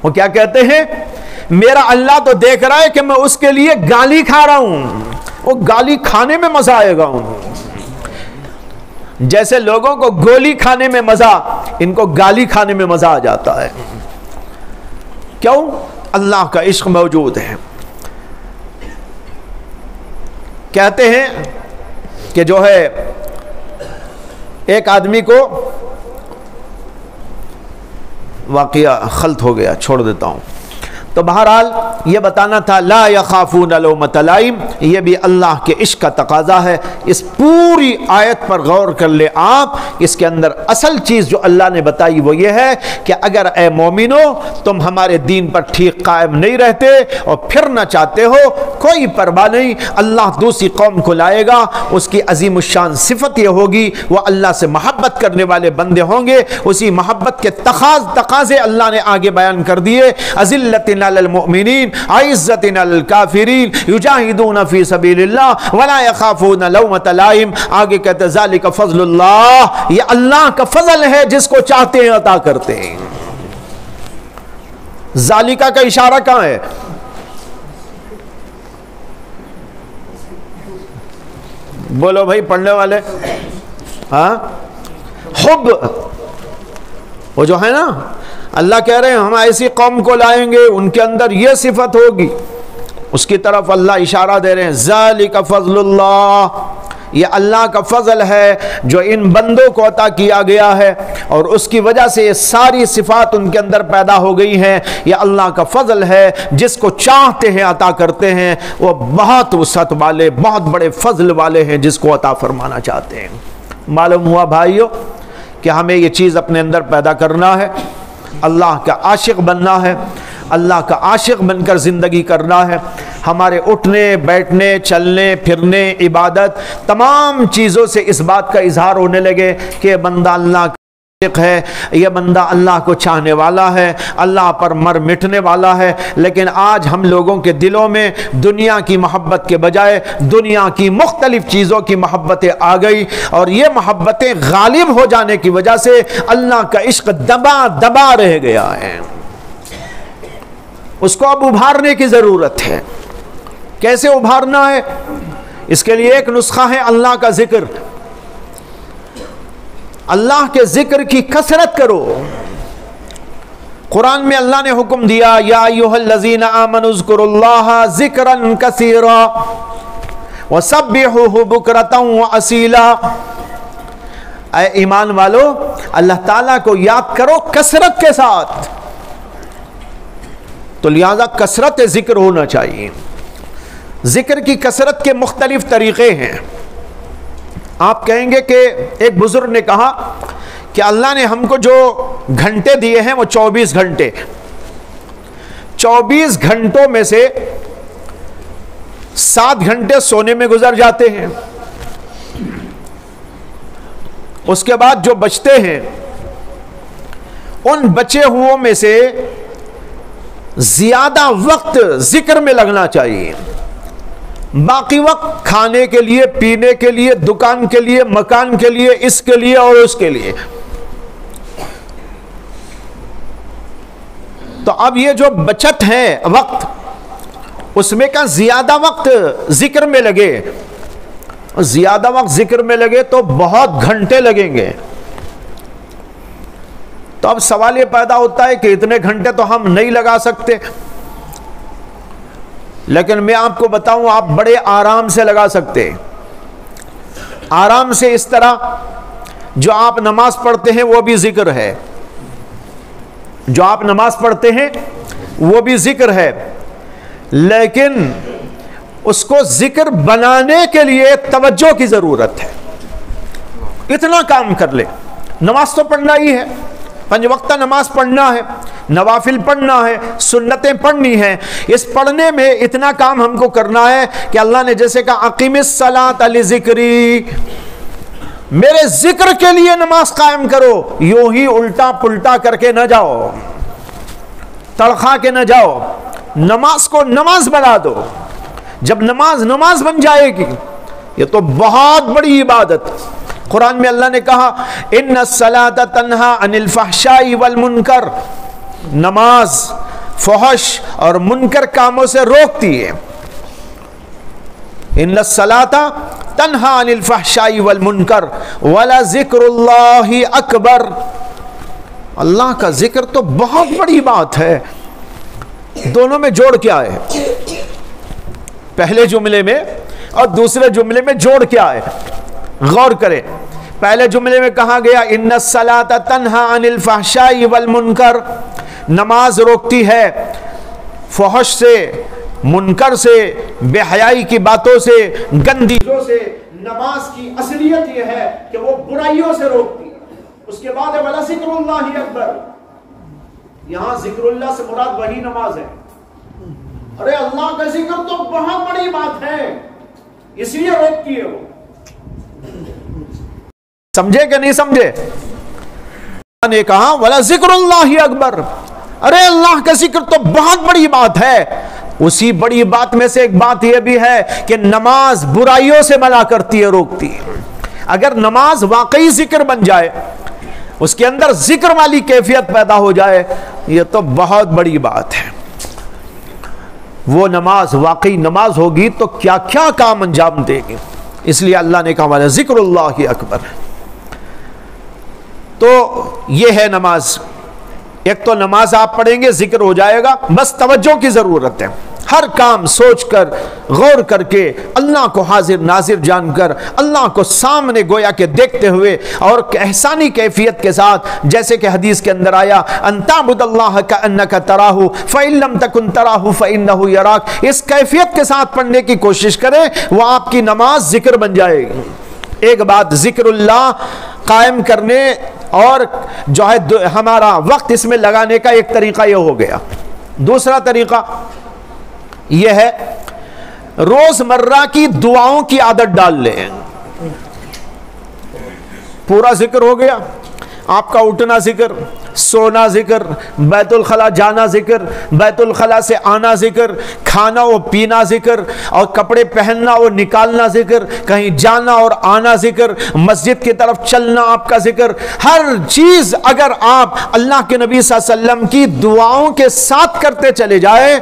وہ کیا کہتے ہیں، میرا اللہ تو دیکھ رہا ہے کہ میں اس کے لیے گالی کھا رہا ہوں، وہ گالی کھانے میں مزہ آئے گا انہیں، جیسے لوگوں کو گولی کھانے میں مزہ، ان کو گالی کھانے میں مزہ آ جاتا ہے۔ کیوں؟ اللہ کا عشق موجود ہے۔ کہتے ہیں کہ جو ہے ایک آدمی کو، واقعہ خلط ہو گیا چھوڑ دیتا ہوں، تو بہرحال یہ بتانا تھا لا یخافون لومۃ لائم، یہ بھی اللہ کے عشق کا تقاضا ہے۔ اس پوری آیت پر غور کر لے آپ، اس کے اندر اصل چیز جو اللہ نے بتائی وہ یہ ہے کہ اگر اے مومنو تم ہمارے دین پر ٹھیک قائم نہیں رہتے اور پھرنا چاہتے ہو، کوئی پرواہ نہیں، اللہ دوسری قوم کو لائے گا، اس کی عظیم الشان صفت یہ ہوگی وہ اللہ سے محبت کرنے والے بندے ہوں گے۔ اسی محبت کے تقاضے اللہ نے آگے بیان کر دیے، اذلۃ علی المؤمنین عزۃ علی الکافرین یجاہدون فی سبیل اللہ ولا یخافون لومۃ لائم۔ آگے کہتے ذالک فضل اللہ، یہ اللہ کا فضل ہے، جس کو چاہتے ہیں عطا کرتے ہیں۔ ذالکہ کا اشارہ کہاں ہے؟ بولو بھائی پڑھنے والے، ہاں حب، وہ جو ہے نا اللہ کہہ رہے ہیں ہم ایسی قوم کو لائیں گے ان کے اندر یہ صفت ہوگی، اس کی طرف اللہ اشارہ دے رہے ہیں ذالک فضل اللہ، یہ اللہ کا فضل ہے جو ان بندوں کو عطا کیا گیا ہے، اور اس کی وجہ سے یہ ساری صفات ان کے اندر پیدا ہو گئی ہیں۔ یہ اللہ کا فضل ہے، جس کو چاہتے ہیں عطا کرتے ہیں، وہ بہت وسعت والے، بہت بڑے فضل والے ہیں جس کو عطا فرمانا چاہتے ہیں۔ معلوم ہوا بھائیو کہ ہمیں یہ چیز اپنے اندر پیدا کرنا ہے، اللہ کا عاشق بننا ہے، اللہ کا عاشق بن کر زندگی کرنا ہے۔ ہمارے اٹھنے بیٹھنے چلنے پھرنے عبادت تمام چیزوں سے اس بات کا اظہار ہونے لگے کہ یہ بندہ اللہ کا عاشق ہے، یہ بندہ اللہ کو چاہنے والا ہے، اللہ پر مر مٹنے والا ہے۔ لیکن آج ہم لوگوں کے دلوں میں دنیا کی محبت کے بجائے دنیا کی مختلف چیزوں کی محبتیں آ گئی، اور یہ محبتیں غالب ہو جانے کی وجہ سے اللہ کا عشق دبا دبا رہ گیا ہے۔ اس کو اب ابھارنے کی ضرورت ہے۔ کیسے ابھارنا ہے؟ اس کے لیے ایک نسخہ ہے اللہ کا ذکر۔ اللہ کے ذکر کی کثرت کرو۔ قرآن میں اللہ نے حکم دیا یا ایھا الذین آمنوا اذکروا اللہ ذکرا کثیرا وسبحوہ بکرۃ واسیلا، اے ایمان والو اللہ تعالیٰ کو یاد کرو کثرت کے ساتھ، تو لہذا کثرت ذکر ہونا چاہیے۔ ذکر کی کثرت کے مختلف طریقے ہیں۔ آپ کہیں گے کہ ایک بزرگ نے کہا کہ اللہ نے ہم کو جو گھنٹے دیے ہیں وہ 24 گھنٹے، 24 گھنٹوں میں سے 7 گھنٹے سونے میں گزر جاتے ہیں، اس کے بعد جو بچتے ہیں ان بچے ہوئوں میں سے زیادہ وقت ذکر میں لگنا چاہیے، باقی وقت کھانے کے لیے، پینے کے لیے، دکان کے لیے، مکان کے لیے، اس کے لیے اور اس کے لیے۔ تو اب یہ جو بچت ہے وقت، اس میں کا زیادہ وقت ذکر میں لگے، زیادہ وقت ذکر میں لگے تو بہت گھنٹے لگیں گے۔ تو اب سوال یہ پیدا ہوتا ہے کہ اتنے گھنٹے تو ہم نہیں لگا سکتے، لیکن میں آپ کو بتاؤں آپ بڑے آرام سے لگا سکتے۔ آرام سے اس طرح جو آپ نماز پڑھتے ہیں وہ بھی ذکر ہے، جو آپ نماز پڑھتے ہیں وہ بھی ذکر ہے، لیکن اس کو ذکر بنانے کے لیے توجہ کی ضرورت ہے۔ اتنا کام کر لے، نماز تو پڑھنا ہی ہے، 5 وقتہ نماز پڑھنا ہے، نوافل پڑھنا ہے، سنتیں پڑھنی ہیں، اس پڑھنے میں اتنا کام ہم کو کرنا ہے کہ اللہ نے جیسے کہا اقیم الصلاۃ لذکری، میرے ذکر کے لیے نماز قائم کرو، یوں ہی الٹا پلٹا کر کے نہ جاؤ، تڑخا کے نہ جاؤ، نماز کو نماز بنا دو۔ جب نماز بن جائے گی، یہ تو بہت بڑی عبادت۔ قرآن میں اللہ نے کہا ان الصلاۃ تنہی عن الفحشاء والمنکر، نماز فحش اور منکر کاموں سے روکتی ہے۔ ان الصلاۃ تنہی عن الفحشاء والمنکر ولذکر اللہ اکبر، اللہ کا ذکر تو بہت بڑی بات ہے۔ دونوں میں جوڑ کیا ہے؟ پہلے جملے میں اور دوسرے جملے میں جوڑ کیا ہے؟ غور کریں۔ پہلے جملے میں کہا گیا ان الصلاۃ تنہی عن الفحشاء والمنکر، نماز روکتی ہے فحش سے، منکر سے، بے حیائی کی باتوں سے، گندی چیزوں سے۔ نماز کی اصلیت یہ ہے کہ وہ برائیوں سے روکتی ہے۔ اس کے بعد ہے وَلَذِکْرُ اللَّهِ اکبر، یہاں ذکر اللہ سے مراد وہی نماز ہے۔ ارے اللہ کا ذکر تو بہت بڑی بات ہے، اس لیے روکتی ہے وہ۔ سمجھے کہ نہیں سمجھے؟ اللہ نے کہا وَلَذِکْرُ اللَّهِ اکبر، ارے اللہ کا ذکر تو بہت بڑی بات ہے۔ اسی بڑی بات میں سے ایک بات یہ بھی ہے کہ نماز برائیوں سے منع کرتی ہے، روکتی ہے۔ اگر نماز واقعی ذکر بن جائے، اس کے اندر ذکر والی کیفیت پیدا ہو جائے، یہ تو بہت بڑی بات ہے۔ وہ نماز واقعی نماز ہوگی تو کیا کیا کام انجام دے گی۔ اس لیے اللہ نے کہا ذکر اللہ اکبر۔ تو یہ ہے نماز۔ ایک تو نماز آپ پڑھیں گے ذکر ہو جائے گا، بس توجہ کی ضرورت ہے، ہر کام سوچ کر غور کر کے اللہ کو حاضر ناظر جان کر اللہ کو سامنے گویا کہ دیکھتے ہوئے اور احسانی کیفیت کے ساتھ، جیسے کہ حدیث کے اندر آیا ان تعبد اللہ کأنک تراہ فإن لم تکن تراہ فإنہ یراک، اس کیفیت کے ساتھ پڑھنے کی کوشش کریں، وہ آپ کی نماز ذکر بن جائے گی۔ ایک بات ذکر اللہ قائم کرنے اور جو ہے ہمارا وقت اس میں لگانے کا ایک طریقہ یہ ہو گیا۔ دوسرا طریقہ یہ ہے روز مرہ کی دعاؤں کی عادت ڈال لیں۔ پورا ذکر ہو گیا، آپ کا اٹھنا ذکر، سونا ذکر، بیت الخلا جانا ذکر، بیت الخلا سے آنا ذکر، کھانا و پینا ذکر، اور کپڑے پہننا اور نکالنا ذکر، کہیں جانا اور آنا ذکر، مسجد کی طرف چلنا آپ کا ذکر، ہر چیز اگر آپ اللہ کے نبی صلی اللہ علیہ وسلم کی دعاؤں کے ساتھ کرتے چلے جائیں،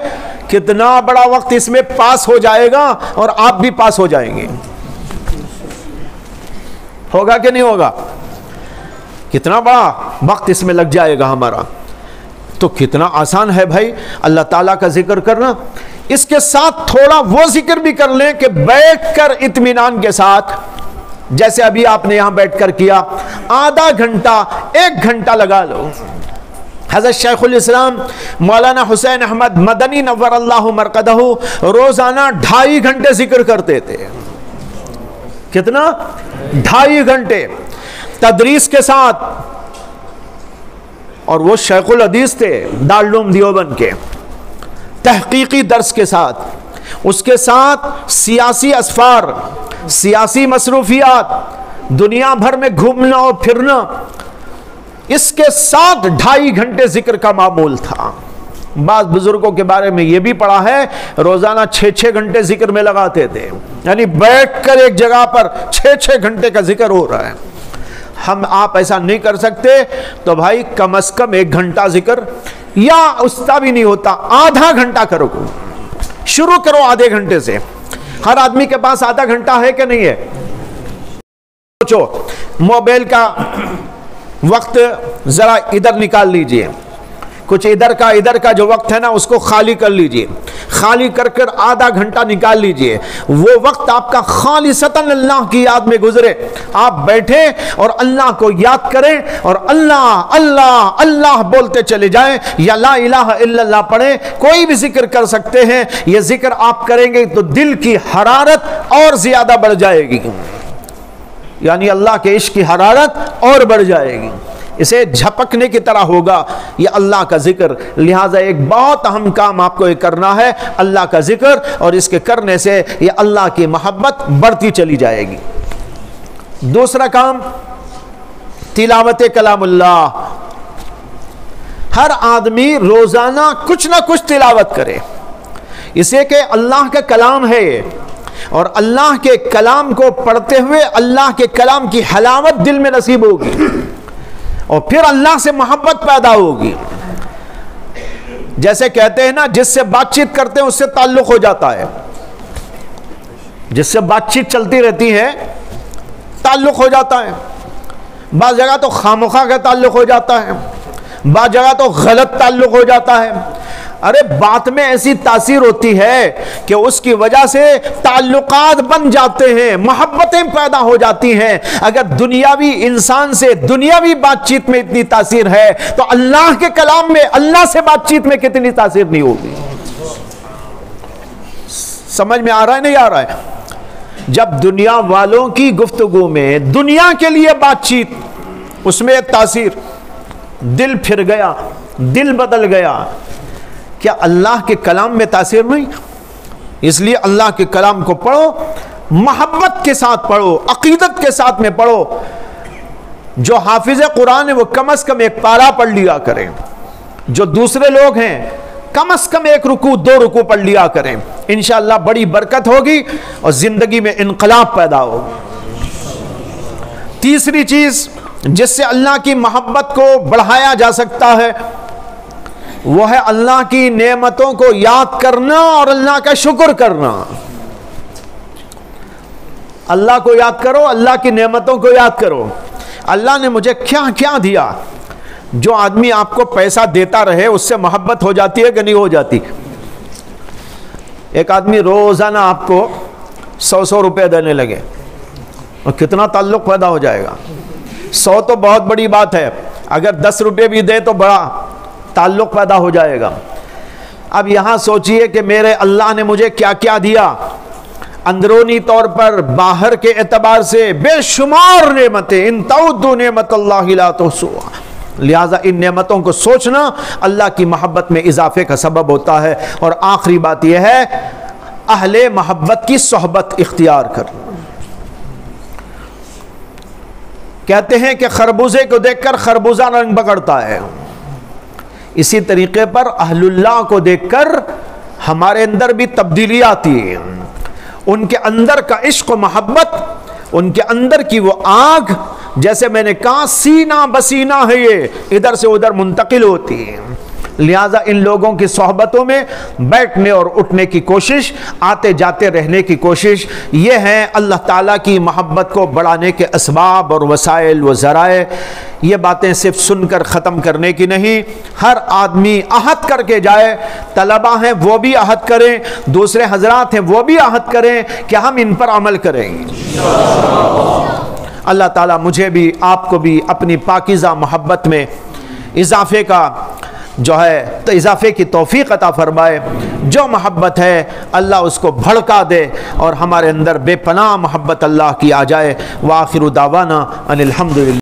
کتنا بڑا وقت اس میں پاس ہو جائے گا اور آپ بھی پاس ہو جائیں گے۔ ہوگا کہ نہیں ہوگا؟ کتنا بڑا وقت اس میں لگ جائے گا ہمارا۔ تو کتنا آسان ہے بھائی اللہ تعالیٰ کا ذکر کرنا۔ اس کے ساتھ تھوڑا وہ ذکر بھی کر لیں کہ بیٹھ کر اطمینان کے ساتھ، جیسے ابھی آپ نے یہاں بیٹھ کر کیا، آدھا گھنٹہ 1 گھنٹہ لگا لو۔ حضرت شیخ الاسلام مولانا حسین احمد مدنی نور اللہ مرقدہ روزانہ 2.5 گھنٹے ذکر کرتے تھے۔ کتنا؟ 2.5 گھنٹے تدریس کے ساتھ، اور وہ شیخ الحدیث تھے دارالعلوم دیوبند کے، تحقیقی درس کے ساتھ، اس کے ساتھ سیاسی اسفار، سیاسی مصروفیات، دنیا بھر میں گھومنا اور پھرنا، اس کے ساتھ 2.5 گھنٹے ذکر کا معمول تھا۔ بعض بزرگوں کے بارے میں یہ بھی پڑھا ہے روزانہ 6 گھنٹے ذکر میں لگاتے تھے، یعنی بیٹھ کر ایک جگہ پر 6 گھنٹے کا ذکر ہو رہا ہے۔ ہم آپ ایسا نہیں کر سکتے تو بھائی کم از کم 1 گھنٹہ ذکر، یا اس کا بھی نہیں ہوتا آدھا گھنٹہ کرو، شروع کرو آدھے گھنٹے سے۔ ہر آدمی کے پاس آدھا گھنٹہ ہے کہ نہیں ہے؟ سوچو، موبائل کا وقت ذرا ادھر نکال لیجئے، کچھ ادھر کا جو وقت ہے نا اس کو خالی کر لیجئے، خالی کر آدھا گھنٹہ نکال لیجئے، وہ وقت آپ کا خالصتاً اللہ کی یاد میں گزرے، آپ بیٹھیں اور اللہ کو یاد کریں اور اللہ اللہ اللہ بولتے چلے جائیں، یا لا الہ الا اللہ پڑھیں، کوئی بھی ذکر کر سکتے ہیں۔ یہ ذکر آپ کریں گے تو دل کی حرارت اور زیادہ بڑھ جائے گی، یعنی اللہ کے عشق کی حرارت اور بڑھ جائے گی، اسے جھپکنے کی طرح ہوگا یہ اللہ کا ذکر۔ لہٰذا ایک بہت اہم کام آپ کو یہ کرنا ہے، اللہ کا ذکر، اور اس کے کرنے سے یہ اللہ کی محبت بڑھتی چلی جائے گی۔ دوسرا کام تلاوت کلام اللہ۔ ہر آدمی روزانہ کچھ نہ کچھ تلاوت کرے، اسے کہ اللہ کا کلام ہے یہ، اور اللہ کے کلام کو پڑھتے ہوئے اللہ کے کلام کی حلاوت دل میں نصیب ہوگی، اور پھر اللہ سے محبت پیدا ہوگی۔ جیسے کہتے ہیں نا، جس سے بات چیت کرتے ہیں اس سے تعلق ہو جاتا ہے، جس سے بات چیت چلتی رہتی ہے تعلق ہو جاتا ہے۔ بعض جگہ تو خامخواہ کا تعلق ہو جاتا ہے، بعض جگہ تو غلط تعلق ہو جاتا ہے۔ ارے بات میں ایسی تاثیر ہوتی ہے کہ اس کی وجہ سے تعلقات بن جاتے ہیں، محبتیں پیدا ہو جاتی ہیں۔ اگر دنیاوی انسان سے دنیاوی بات چیت میں اتنی تاثیر ہے تو اللہ کے کلام میں، اللہ سے بات چیت میں کتنی تاثیر نہیں ہوگی۔ سمجھ میں آ رہا ہے نہیں آ رہا ہے؟ جب دنیا والوں کی گفتگو میں دنیا کے لیے بات چیت، اس میں تاثیر، دل پھر گیا، دل بدل گیا، کیا اللہ کے کلام میں تاثیر نہیں؟ اس لیے اللہ کے کلام کو پڑھو، محبت کے ساتھ پڑھو، عقیدت کے ساتھ میں پڑھو۔ جو حافظ قرآن ہے وہ کم از کم 1 پارہ پڑھ لیا کریں، جو دوسرے لوگ ہیں کم از کم 1 رکوع 2 رکوع پڑھ لیا کریں، انشاءاللہ بڑی برکت ہوگی اور زندگی میں انقلاب پیدا ہوگا۔ تیسری چیز جس سے اللہ کی محبت کو بڑھایا جا سکتا ہے وہ ہے اللہ کی نعمتوں کو یاد کرنا اور اللہ کا شکر کرنا۔ اللہ کو یاد کرو، اللہ کی نعمتوں کو یاد کرو، اللہ نے مجھے کیا کیا دیا۔ جو آدمی آپ کو پیسہ دیتا رہے اس سے محبت ہو جاتی ہے کہ نہیں ہو جاتی؟ ایک آدمی روزانہ آپ کو 100 روپے دینے لگے اور کتنا تعلق پیدا ہو جائے گا۔ 100 تو بہت بڑی بات ہے، اگر 10 روپے بھی دے تو بڑا تعلق پیدا ہو جائے گا۔ اب یہاں سوچئے کہ میرے اللہ نے مجھے کیا کیا دیا، اندرونی طور پر، باہر کے اعتبار سے بے شمار نعمتیں، ان تعدوا نعمت اللہ لا تحصوها۔ لہٰذا ان نعمتوں کو سوچنا اللہ کی محبت میں اضافے کا سبب ہوتا ہے۔ اور آخری بات یہ ہے اہل محبت کی صحبت اختیار کر۔ کہتے ہیں کہ خربوزے کو دیکھ کر خربوزہ رنگ پکڑتا ہے، اسی طریقے پر اہل اللہ کو دیکھ کر ہمارے اندر بھی تبدیلی آتی ہے۔ ان کے اندر کا عشق و محبت، ان کے اندر کی وہ آگ، جیسے میں نے کہا سینہ بسینہ ہے، یہ ادھر سے ادھر منتقل ہوتی ہے۔ لہٰذا ان لوگوں کی صحبتوں میں بیٹھنے اور اٹھنے کی کوشش، آتے جاتے رہنے کی کوشش، یہ ہے اللہ تعالیٰ کی محبت کو بڑھانے کے اسباب اور وسائل و ذرائع۔ یہ باتیں صرف سن کر ختم کرنے کی نہیں، ہر آدمی عہد کر کے جائے، طلبہ ہیں وہ بھی عہد کریں، دوسرے حضرات ہیں وہ بھی عہد کریں کہ ہم ان پر عمل کریں گے۔ اللہ تعالیٰ مجھے بھی آپ کو بھی اپنی پاکیزہ محبت میں اضافے کا اضافے کی توفیق عطا فرمائے۔ جو محبت ہے اللہ اس کو بھڑکا دے اور ہمارے اندر بے پناہ محبت اللہ کی آ جائے۔ وآخر دعوانا ان الحمدللہ۔